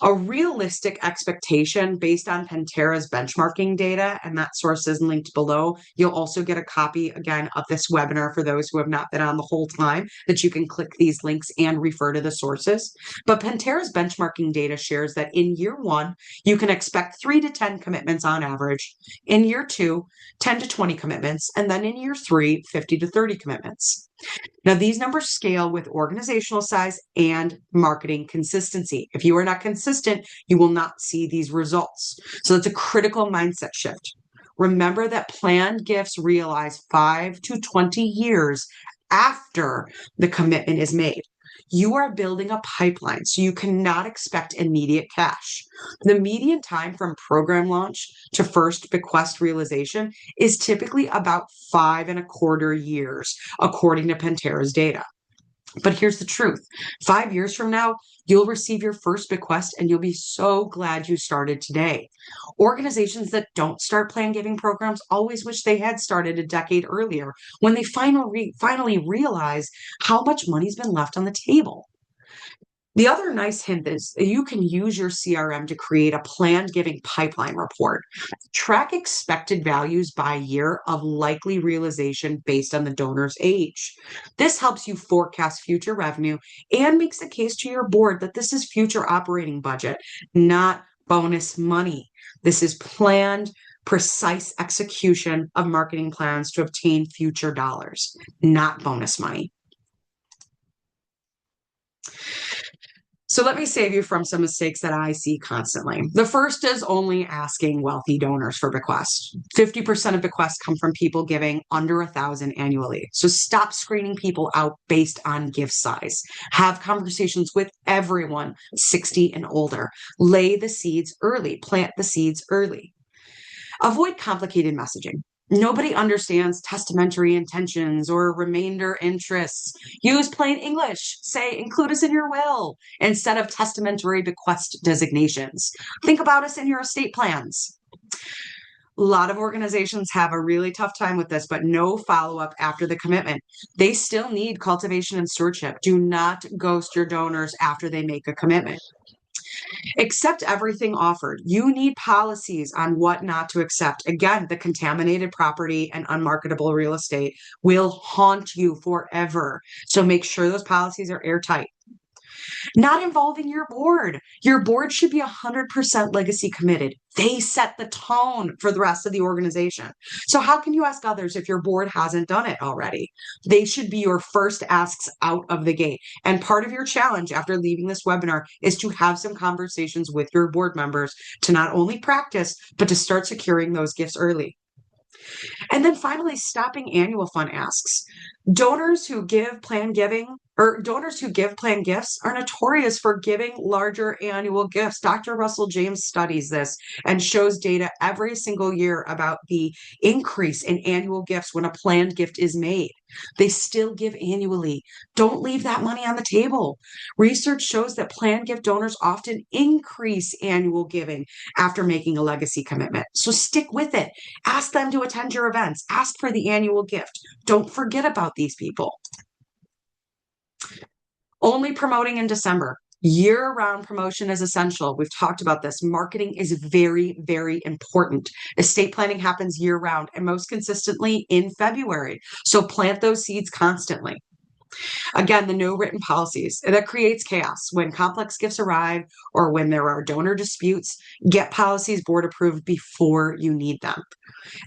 A realistic expectation based on Pantera's benchmarking data, and that source is linked below. You'll also get a copy, again, of this webinar for those who have not been on the whole time, that you can click these links and refer to the sources. But Pantera's benchmarking data shares that in year 1, you can expect 3 to 10 commitments on average. In year 2, 10 to 20 commitments. And then in year 3, 50 to 30 commitments. Now, these numbers scale with organizational size and marketing consistency. If you are not consistent, you will not see these results. So that's a critical mindset shift. Remember that planned gifts realize 5 to 20 years after the commitment is made. You are building a pipeline, so you cannot expect immediate cash. The median time from program launch to first bequest realization is typically about 5.25 years, according to Pantera's data. But here's the truth. 5 years from now, you'll receive your first bequest and you'll be so glad you started today. Organizations that don't start plan giving programs always wish they had started a decade earlier when they finally realize how much money's been left on the table. The other nice hint is you can use your CRM to create a planned giving pipeline report. Track expected values by year of likely realization based on the donor's age. This helps you forecast future revenue and makes a case to your board that this is future operating budget, not bonus money. This is planned, precise execution of marketing plans to obtain future dollars, not bonus money. So let me save you from some mistakes that I see constantly. The first is only asking wealthy donors for bequests. 50% of bequests come from people giving under $1,000 annually. So stop screening people out based on gift size. Have conversations with everyone 60 and older. Lay the seeds early. Plant the seeds early. Avoid complicated messaging. Nobody understands testamentary intentions or remainder interests. Use plain English. Say, include us in your will instead of testamentary bequest designations. Think about us in your estate plans. A lot of organizations have a really tough time with this, but no follow-up after the commitment. They still need cultivation and stewardship. Do not ghost your donors after they make a commitment. Accept everything offered. You need policies on what not to accept. Again, the contaminated property and unmarketable real estate will haunt you forever. So make sure those policies are airtight. Not involving your board. Your board should be 100% legacy committed. They set the tone for the rest of the organization. So how can you ask others if your board hasn't done it already? They should be your first asks out of the gate. And part of your challenge after leaving this webinar is to have some conversations with your board members to not only practice, but to start securing those gifts early. And then finally, stopping annual fund asks. Donors who give plan gifts are notorious for giving larger annual gifts. Dr. Russell James studies this and shows data every single year about the increase in annual gifts when a planned gift is made. They still give annually. Don't leave that money on the table. Research shows that planned gift donors often increase annual giving after making a legacy commitment. So stick with it. Ask them to attend your events. Ask for the annual gift. Don't forget about these people. Only promoting in December. Year-round promotion is essential. We've talked about this. Marketing is very, very important. Estate planning happens year-round and most consistently in February. So plant those seeds constantly. Again, the no written policies. That creates chaos. When complex gifts arrive or when there are donor disputes, get policies board approved before you need them.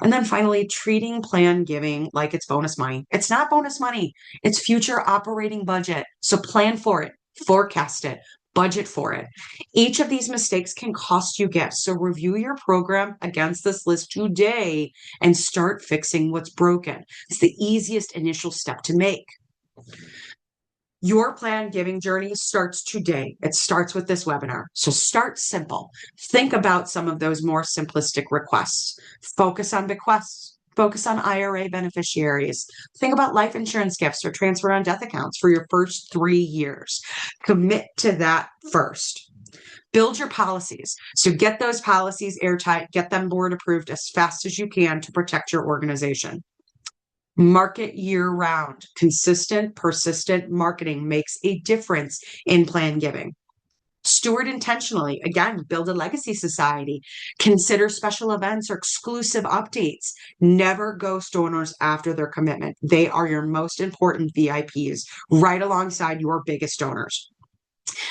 And then finally, treating plan giving like it's bonus money. It's not bonus money. It's future operating budget. So plan for it, forecast it, budget for it. Each of these mistakes can cost you gifts. So review your program against this list today and start fixing what's broken. It's the easiest initial step to make. Your plan giving journey starts today. It starts with this webinar. So start simple. Think about some of those more simplistic requests. Focus on bequests. Focus on IRA beneficiaries. Think about life insurance gifts or transfer on death accounts for your first 3 years. Commit to that first. Build your policies. So get those policies airtight, get them board approved as fast as you can to protect your organization. Market year-round. Consistent, persistent marketing makes a difference in plan giving. Steward intentionally. Again, build a legacy society. Consider special events or exclusive updates. Never ghost donors after their commitment. They are your most important VIPs, right alongside your biggest donors.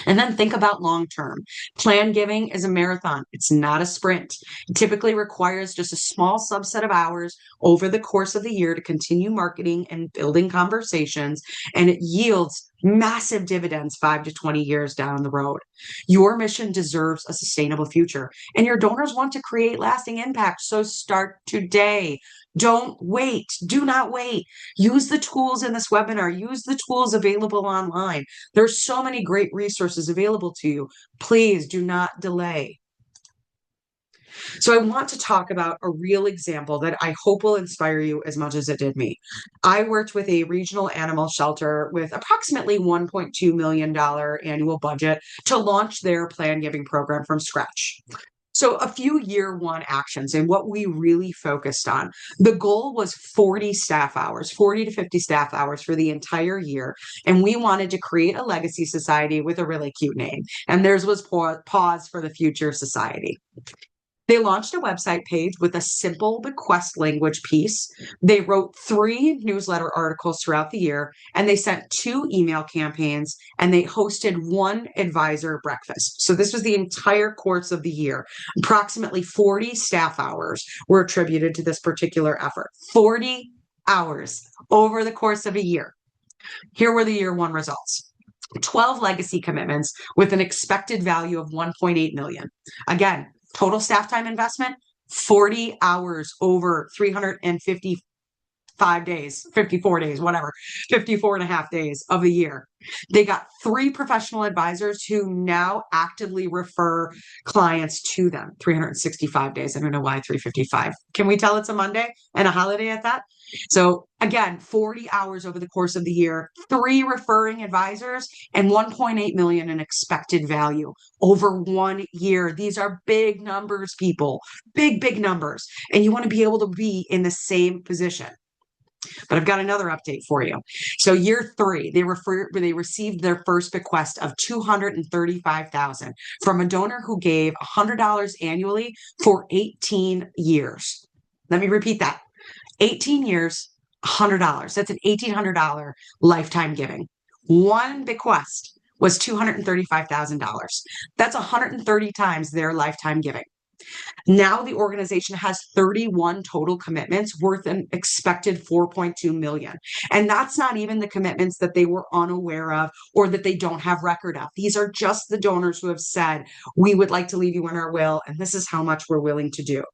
And then think about long-term. Plan giving is a marathon. It's not a sprint. It typically requires just a small subset of hours over the course of the year to continue marketing and building conversations, and it yields massive dividends 5 to 20 years down the road. Your mission deserves a sustainable future, and your donors want to create lasting impact, so start today. Don't wait. Do not wait. Use the tools in this webinar. Use the tools available online. There's so many great resources available to you. Please do not delay. So I want to talk about a real example that I hope will inspire you as much as it did me. I worked with a regional animal shelter with approximately $1.2 million annual budget to launch their plan giving program from scratch. So a few year one actions and what we really focused on. The goal was 40 staff hours, 40 to 50 staff hours for the entire year. And we wanted to create a legacy society with a really cute name. And theirs was Pause for the Future Society. They launched a website page with a simple bequest language piece. They wrote 3 newsletter articles throughout the year, and they sent 2 email campaigns, and they hosted 1 advisor breakfast. So this was the entire course of the year. Approximately 40 staff hours were attributed to this particular effort. 40 hours over the course of a year. Here were the year 1 results. 12 legacy commitments with an expected value of $1.8 million. Again, total staff time investment, 40 hours over 355 days, 54 days, whatever, 54 and a half days of the year. They got 3 professional advisors who now actively refer clients to them. 365 days. I don't know why 355. Can we tell it's a Monday and a holiday at that? So again, 40 hours over the course of the year, 3 referring advisors, and 1.8 million in expected value over 1 year. These are big numbers, people, big, big numbers. And you want to be able to be in the same position. But I've got another update for you. So year 3, they received their first bequest of $235,000 from a donor who gave $100 annually for 18 years. Let me repeat that. 18 years, $100. That's an $1,800 lifetime giving. 1 bequest, was $235,000. That's 130 times their lifetime giving. Now the organization has 31 total commitments worth an expected 4.2 million. And that's not even the commitments that they were unaware of or that they don't have record of. These are just the donors who have said, we would like to leave you in our will, and this is how much we're willing to do.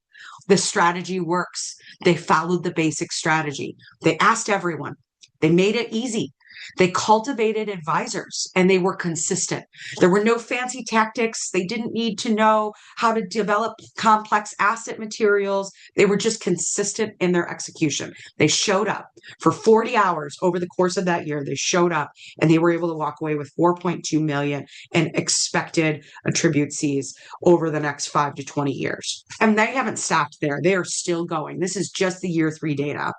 The strategy works. They followed the basic strategy. They asked everyone. They made it easy. They cultivated advisors and they were consistent. There were no fancy tactics. They didn't need to know how to develop complex asset materials. They were just consistent in their execution. They showed up for 40 hours over the course of that year. They showed up and they were able to walk away with 4.2 million in expected attributees over the next 5 to 20 years. And they haven't stopped there. They are still going. This is just the year 3 data.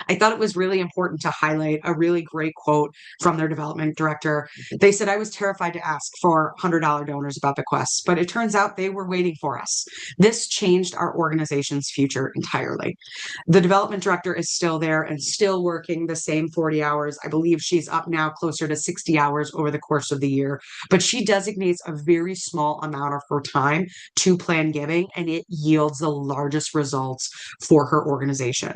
I thought it was really important to highlight a really great quote from their development director. They said, I was terrified to ask for $100 donors about bequests, but it turns out they were waiting for us. This changed our organization's future entirely. The development director is still there and still working the same 40 hours. I believe she's up now closer to 60 hours over the course of the year, but she designates a very small amount of her time to plan giving, and it yields the largest results for her organization.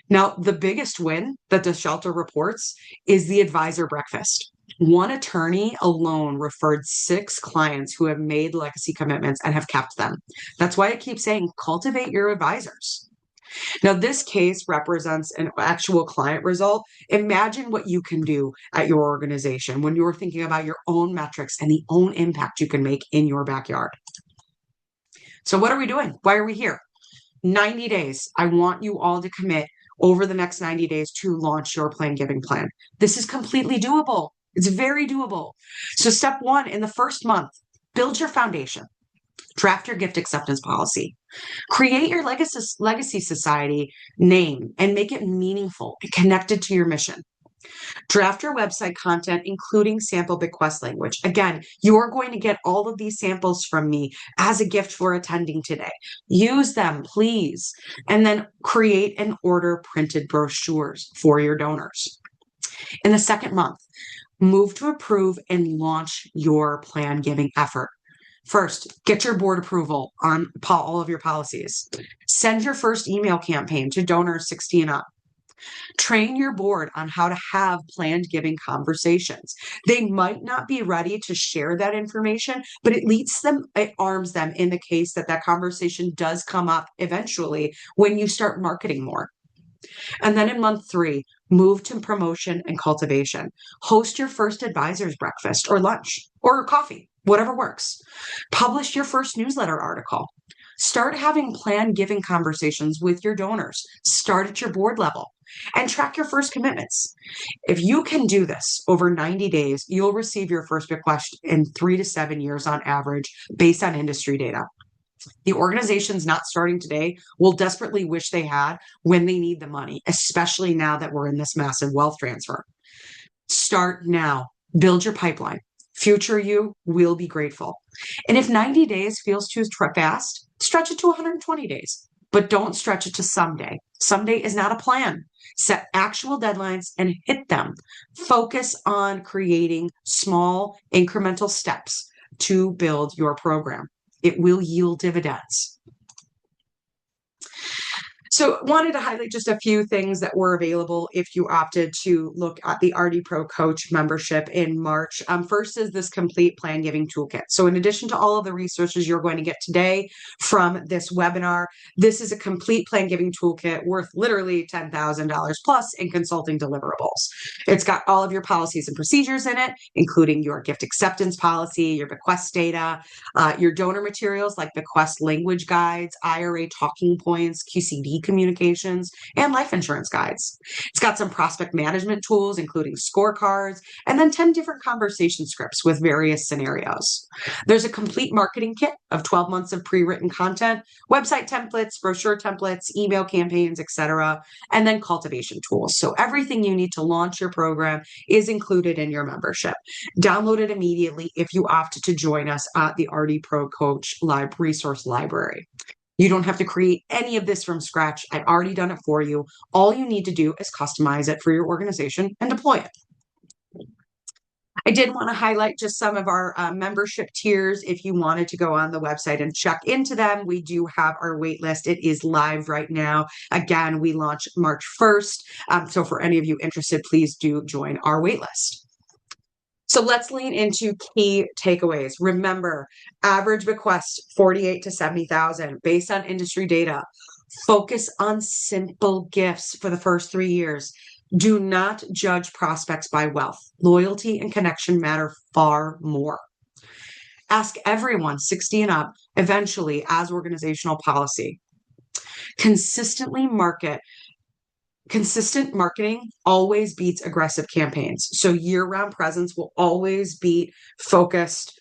Now, the biggest win that the shelter reports is the advisor breakfast. One attorney alone referred 6 clients who have made legacy commitments and have kept them. That's why I keep saying cultivate your advisors. Now, this case represents an actual client result. Imagine what you can do at your organization when you're thinking about your own metrics and the own impact you can make in your backyard. So what are we doing? Why are we here? 90 days. I want you all to commit over the next 90 days to launch your plan giving plan. This is completely doable. It's very doable. So step 1, in the first month, build your foundation. Draft your gift acceptance policy. Create your legacy society name and make it meaningful and connected to your mission. Draft your website content, including sample bequest language. Again, you're going to get all of these samples from me as a gift for attending today. Use them, please. And then create and order printed brochures for your donors. In the second month, move to approve and launch your plan giving effort. First, get your board approval on all of your policies. Send your first email campaign to donors 60 and up. Train your board on how to have planned giving conversations. They might not be ready to share that information, but it arms them in the case that that conversation does come up eventually when you start marketing more. And then in month 3, move to promotion and cultivation. Host your first advisor's breakfast or lunch or coffee, whatever works. Publish your first newsletter article. Start having planned giving conversations with your donors. Start at your board level and track your first commitments. If you can do this over 90 days, you'll receive your first bequest in 3 to 7 years on average based on industry data. The organizations not starting today will desperately wish they had when they need the money, especially now that we're in this massive wealth transfer. Start now. Build your pipeline. Future you will be grateful. And if 90 days feels too fast, stretch it to 120 days, but don't stretch it to someday. Someday is not a plan. Set actual deadlines and hit them. Focus on creating small incremental steps to build your program. It will yield dividends. So wanted to highlight just a few things that were available if you opted to look at the RD Pro Coach membership in March. First is this complete plan giving toolkit. So in addition to all of the resources you're going to get today from this webinar, this is a complete plan giving toolkit worth literally $10,000 plus in consulting deliverables. It's got all of your policies and procedures in it, including your gift acceptance policy, your bequest data, your donor materials like bequest language guides, IRA talking points, QCD communications, and life insurance guides. It's got some prospect management tools, including scorecards, and then 10 different conversation scripts with various scenarios. There's a complete marketing kit of 12 months of pre-written content, website templates, brochure templates, email campaigns, etc., and then cultivation tools. So everything you need to launch your program is included in your membership. Download it immediately if you opt to join us at the RD Pro Coach Resource Library. You don't have to create any of this from scratch. I've already done it for you. All you need to do is customize it for your organization and deploy it. I did want to highlight just some of our membership tiers. If you wanted to go on the website and check into them, we do have our wait list. It is live right now. Again, we launch March 1st. So for any of you interested, please do join our wait list. So let's lean into key takeaways. Remember, average bequest 48 to 70,000 based on industry data. Focus on simple gifts for the first 3 years. Do not judge prospects by wealth. Loyalty and connection matter far more. Ask everyone 60 and up eventually as organizational policy. Consistent marketing always beats aggressive campaigns. So year-round presence will always beat focused,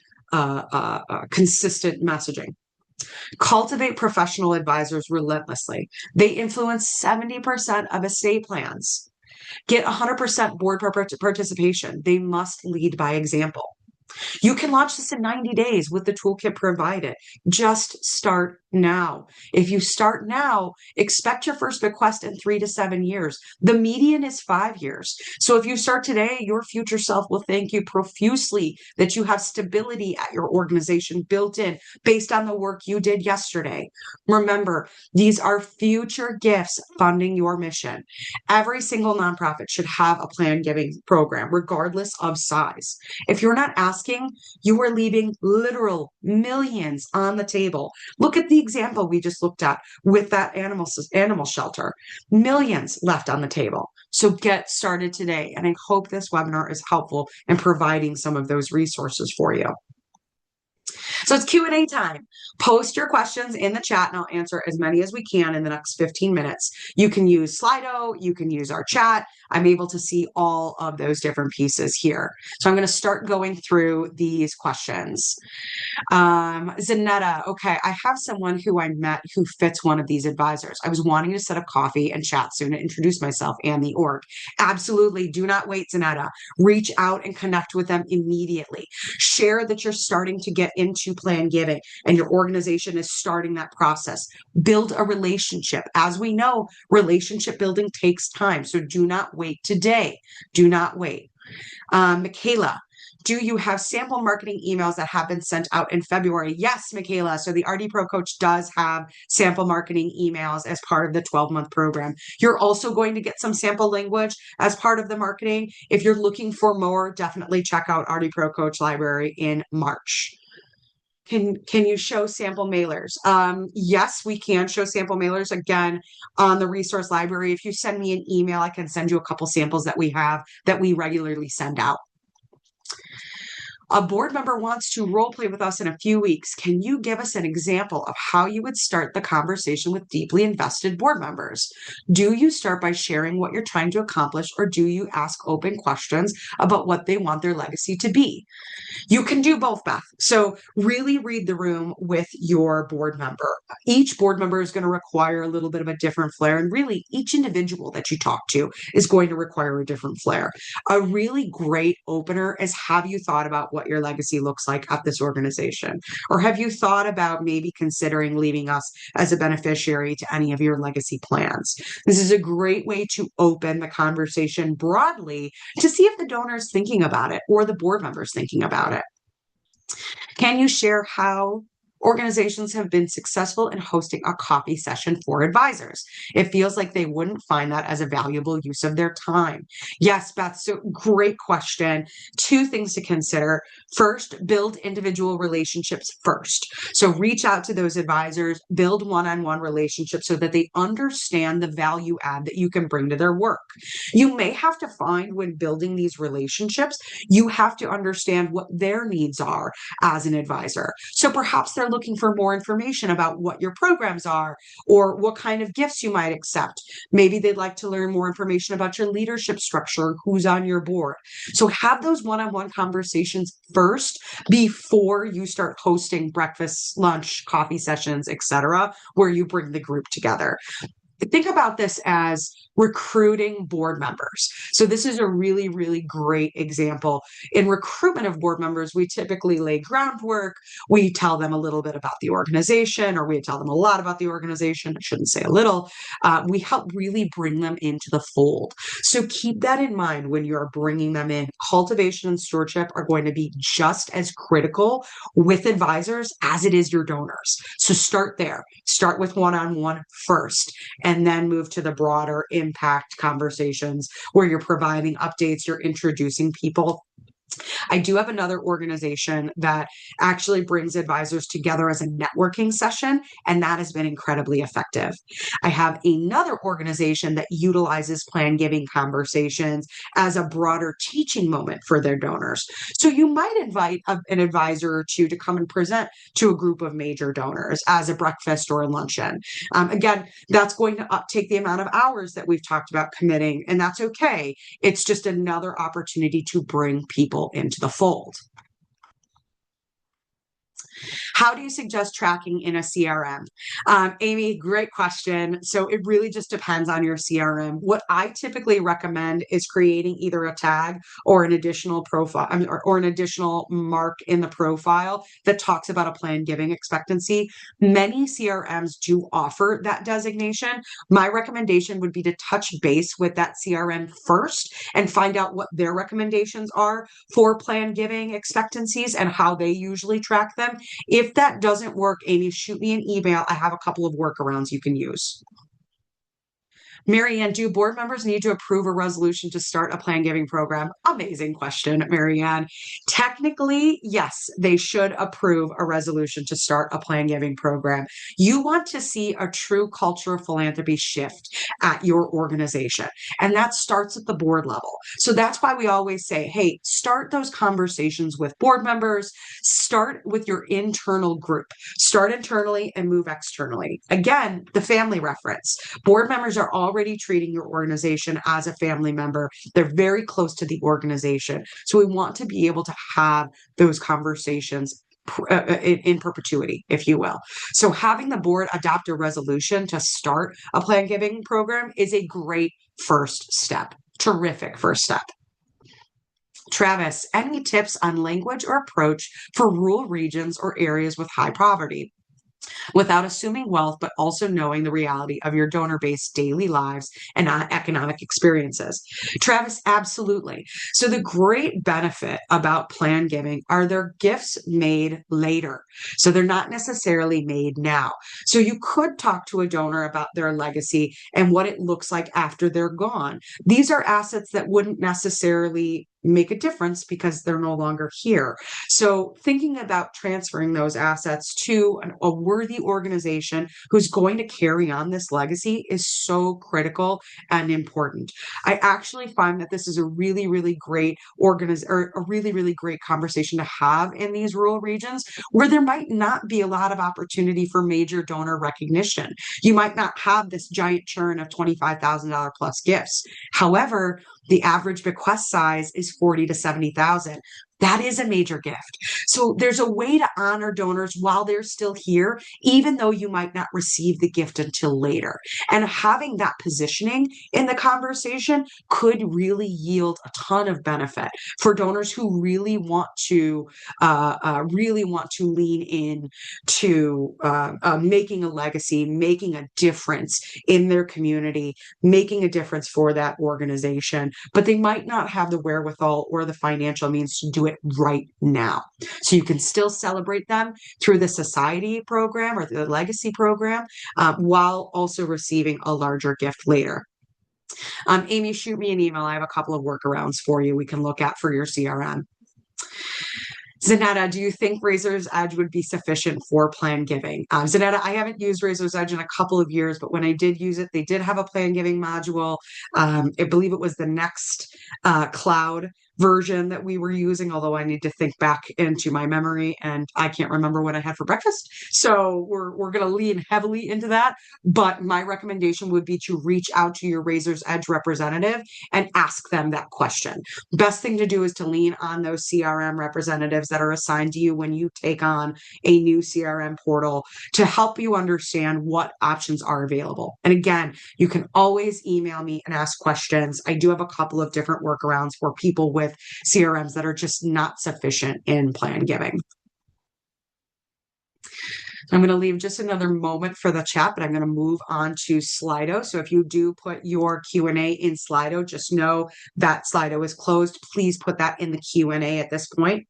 consistent messaging. Cultivate professional advisors relentlessly. They influence 70% of estate plans. Get 100% board participation. They must lead by example. You can launch this in 90 days with the toolkit provided. Just start now. If you start now, expect your first bequest in 3 to 7 years. The median is 5 years. So if you start today, your future self will thank you profusely that you have stability at your organization built in based on the work you did yesterday. Remember, these are future gifts funding your mission. Every single nonprofit should have a plan giving program, regardless of size. If you're not asking, you are leaving literal millions on the table. Look at the example we just looked at with that animal shelter. Millions left on the table. So get started today. And I hope this webinar is helpful in providing some of those resources for you. So it's Q&A time. Post your questions in the chat and I'll answer as many as we can in the next 15 minutes. You can use Slido, you can use our chat. I'm able to see all of those different pieces here. So I'm going to start going through these questions. Zanetta, okay, I have someone who I met who fits one of these advisors. I was wanting to set up coffee and chat soon to introduce myself and the org. Absolutely. Do not wait, Zanetta. Reach out and connect with them immediately. Share that you're starting to get into plan giving and your organization is starting that process. Build a relationship. As we know, relationship building takes time. So do not wait today. Do not wait. Michaela, do you have sample marketing emails that have been sent out in February? Yes, Michaela. So the RD Pro Coach does have sample marketing emails as part of the 12-month program. You're also going to get some sample language as part of the marketing. If you're looking for more, definitely check out RD Pro Coach Library in March. Can you show sample mailers? Yes, we can show sample mailers again on the resource library. If you send me an email, I can send you a couple samples that we have that we regularly send out. A board member wants to role play with us in a few weeks. Can you give us an example of how you would start the conversation with deeply invested board members? Do you start by sharing what you're trying to accomplish, or do you ask open questions about what they want their legacy to be? You can do both, Beth. So really read the room with your board member. Each board member is going to require a little bit of a different flair, and really each individual that you talk to is going to require a different flair. A really great opener is, have you thought about what your legacy looks like at this organization? Or have you thought about maybe considering leaving us as a beneficiary to any of your legacy plans? This is a great way to open the conversation broadly to see if the donor is thinking about it or the board member is thinking about it. Can you share how organizations have been successful in hosting a coffee session for advisors? It feels like they wouldn't find that as a valuable use of their time. Yes, Beth, so great question. 2 things to consider. First, build individual relationships first. So reach out to those advisors, build one-on-one relationships so that they understand the value add that you can bring to their work. You may have to find, when building these relationships, you have to understand what their needs are as an advisor. So perhaps they're looking for more information about what your programs are or what kind of gifts you might accept. Maybe they'd like to learn more information about your leadership structure, who's on your board. So have those one-on-one conversations first before you start hosting breakfast, lunch, coffee sessions, etc., where you bring the group together. think about this as recruiting board members. So this is a really, really great example. In recruitment of board members, we typically lay groundwork. We tell them a little bit about the organization, or we tell them a lot about the organization. I shouldn't say a little. We help really bring them into the fold. So keep that in mind when you're bringing them in. Cultivation and stewardship are going to be just as critical with advisors as it is your donors. So start there. Start with one-on-one first, and then move to the broader impact conversations where you're providing updates, you're introducing people. I do have another organization that actually brings advisors together as a networking session, and that has been incredibly effective. I have another organization that utilizes plan giving conversations as a broader teaching moment for their donors. So you might invite an advisor or two to come and present to a group of major donors as a breakfast or a luncheon. Again, that's going to take the amount of hours that we've talked about committing, and that's okay. It's just another opportunity to bring people into the fold. How do you suggest tracking in a CRM? Amy, great question. So it really just depends on your CRM. What I typically recommend is creating either a tag or an additional profile or an additional mark in the profile that talks about a planned giving expectancy. Many CRMs do offer that designation. My recommendation would be to touch base with that CRM first and find out what their recommendations are for planned giving expectancies and how they usually track them. If that doesn't work, Amy, shoot me an email. I have a couple of workarounds you can use. Marianne, do board members need to approve a resolution to start a plan giving program? Amazing question, Marianne. Technically, yes, they should approve a resolution to start a plan giving program. You want to see a true culture of philanthropy shift at your organization, and that starts at the board level. So that's why we always say, hey, start those conversations with board members, start with your internal group, start internally and move externally. Again, the family reference. Board members are already treating your organization as a family member. They're very close to the organization. So we want to be able to have those conversations in perpetuity, if you will. So having the board adopt a resolution to start a plan giving program is a great first step. Terrific first step. Travis, any tips on language or approach for rural regions or areas with high poverty, without assuming wealth, but also knowing the reality of your donor base daily lives and economic experiences? Travis, absolutely. So the great benefit about plan giving are their gifts made later. So they're not necessarily made now. So you could talk to a donor about their legacy and what it looks like after they're gone. These are assets that wouldn't necessarily make a difference because they're no longer here. So thinking about transferring those assets to a worthy organization who's going to carry on this legacy is so critical and important. I actually find that this is a really, really great conversation to have in these rural regions where there might not be a lot of opportunity for major donor recognition. You might not have this giant churn of $25,000 plus gifts. However, the average bequest size is 40 to 70,000. That is a major gift. So there's a way to honor donors while they're still here, even though you might not receive the gift until later. And having that positioning in the conversation could really yield a ton of benefit for donors who really want to lean in to making a legacy, making a difference in their community, making a difference for that organization, but they might not have the wherewithal or the financial means to do it right now. So you can still celebrate them through the society program or the legacy program while also receiving a larger gift later. Amy, shoot me an email. I have a couple of workarounds for you we can look at for your CRM. Zanetta, do you think Razor's Edge would be sufficient for plan giving? Zanetta, I haven't used Razor's Edge in a couple of years, but when I did use it, they did have a plan giving module. I believe it was the Next Cloud version that we were using, although I need to think back into my memory and I can't remember what I had for breakfast. So we're going to lean heavily into that. But my recommendation would be to reach out to your Razor's Edge representative and ask them that question. Best thing to do is to lean on those CRM representatives that are assigned to you when you take on a new CRM portal to help you understand what options are available. And again, you can always email me and ask questions. I do have a couple of different workarounds for people with CRMs that are just not sufficient in plan giving. I'm going to leave just another moment for the chat, but I'm going to move on to Slido. So if you do put your Q&A in Slido, just know that Slido is closed. Please put that in the Q&A at this point.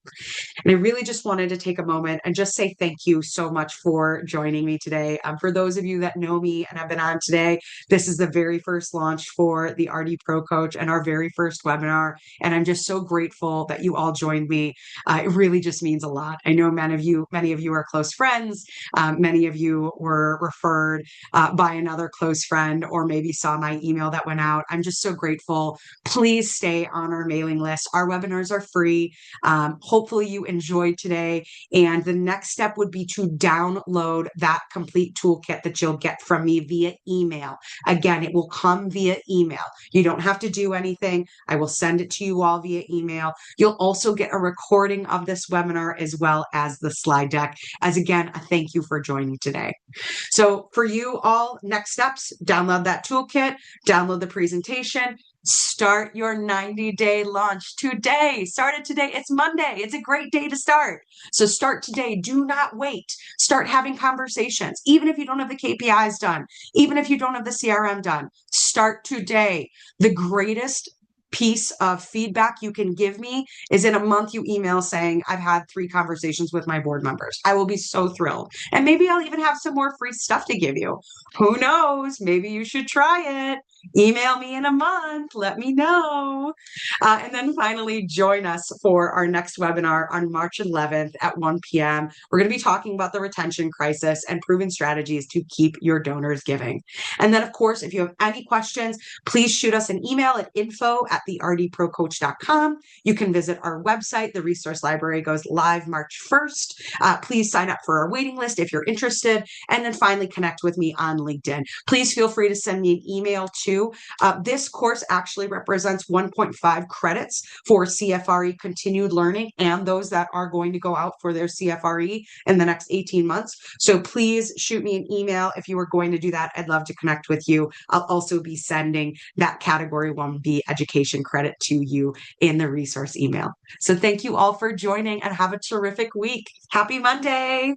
And I really just wanted to take a moment and just say thank you so much for joining me today. For those of you that know me and have been on today, this is the very first launch for the RD Pro Coach and our very first webinar. And I'm just so grateful that you all joined me. It really just means a lot. I know many of you are close friends. Many of you were referred by another close friend or maybe saw my email that went out. I'm just so grateful. Please stay on our mailing list. Our webinars are free. Hopefully you enjoyed today. And the next step would be to download that complete toolkit that you'll get from me via email. Again, it will come via email. You don't have to do anything. I will send it to you all via email. You'll also get a recording of this webinar as well as the slide deck. As again, a thank you for joining today. So for you all, next steps, download that toolkit, download the presentation, start your 90-day launch today. Start it today. It's Monday. It's a great day to start. So start today. Do not wait. Start having conversations. Even if you don't have the KPIs done, even if you don't have the CRM done, start today. The greatest piece of feedback you can give me is in a month you email saying, I've had 3 conversations with my board members. I will be so thrilled. And maybe I'll even have some more free stuff to give you. Who knows? Maybe you should try it. Email me in a month. Let me know. And then finally, join us for our next webinar on March 11th at 1 p.m. We're going to be talking about the retention crisis and proven strategies to keep your donors giving. And then, of course, if you have any questions, please shoot us an email at info@therdprocoach.com. You can visit our website. The resource library goes live March 1st. Please sign up for our waiting list if you're interested. And then finally, connect with me on LinkedIn. Please feel free to send me an email too. This course actually represents 1.5 credits for CFRE continued learning and those that are going to go out for their CFRE in the next 18 months. So please shoot me an email if you are going to do that. I'd love to connect with you. I'll also be sending that Category 1B education credit to you in the resource email. So thank you all for joining and have a terrific week. Happy Monday.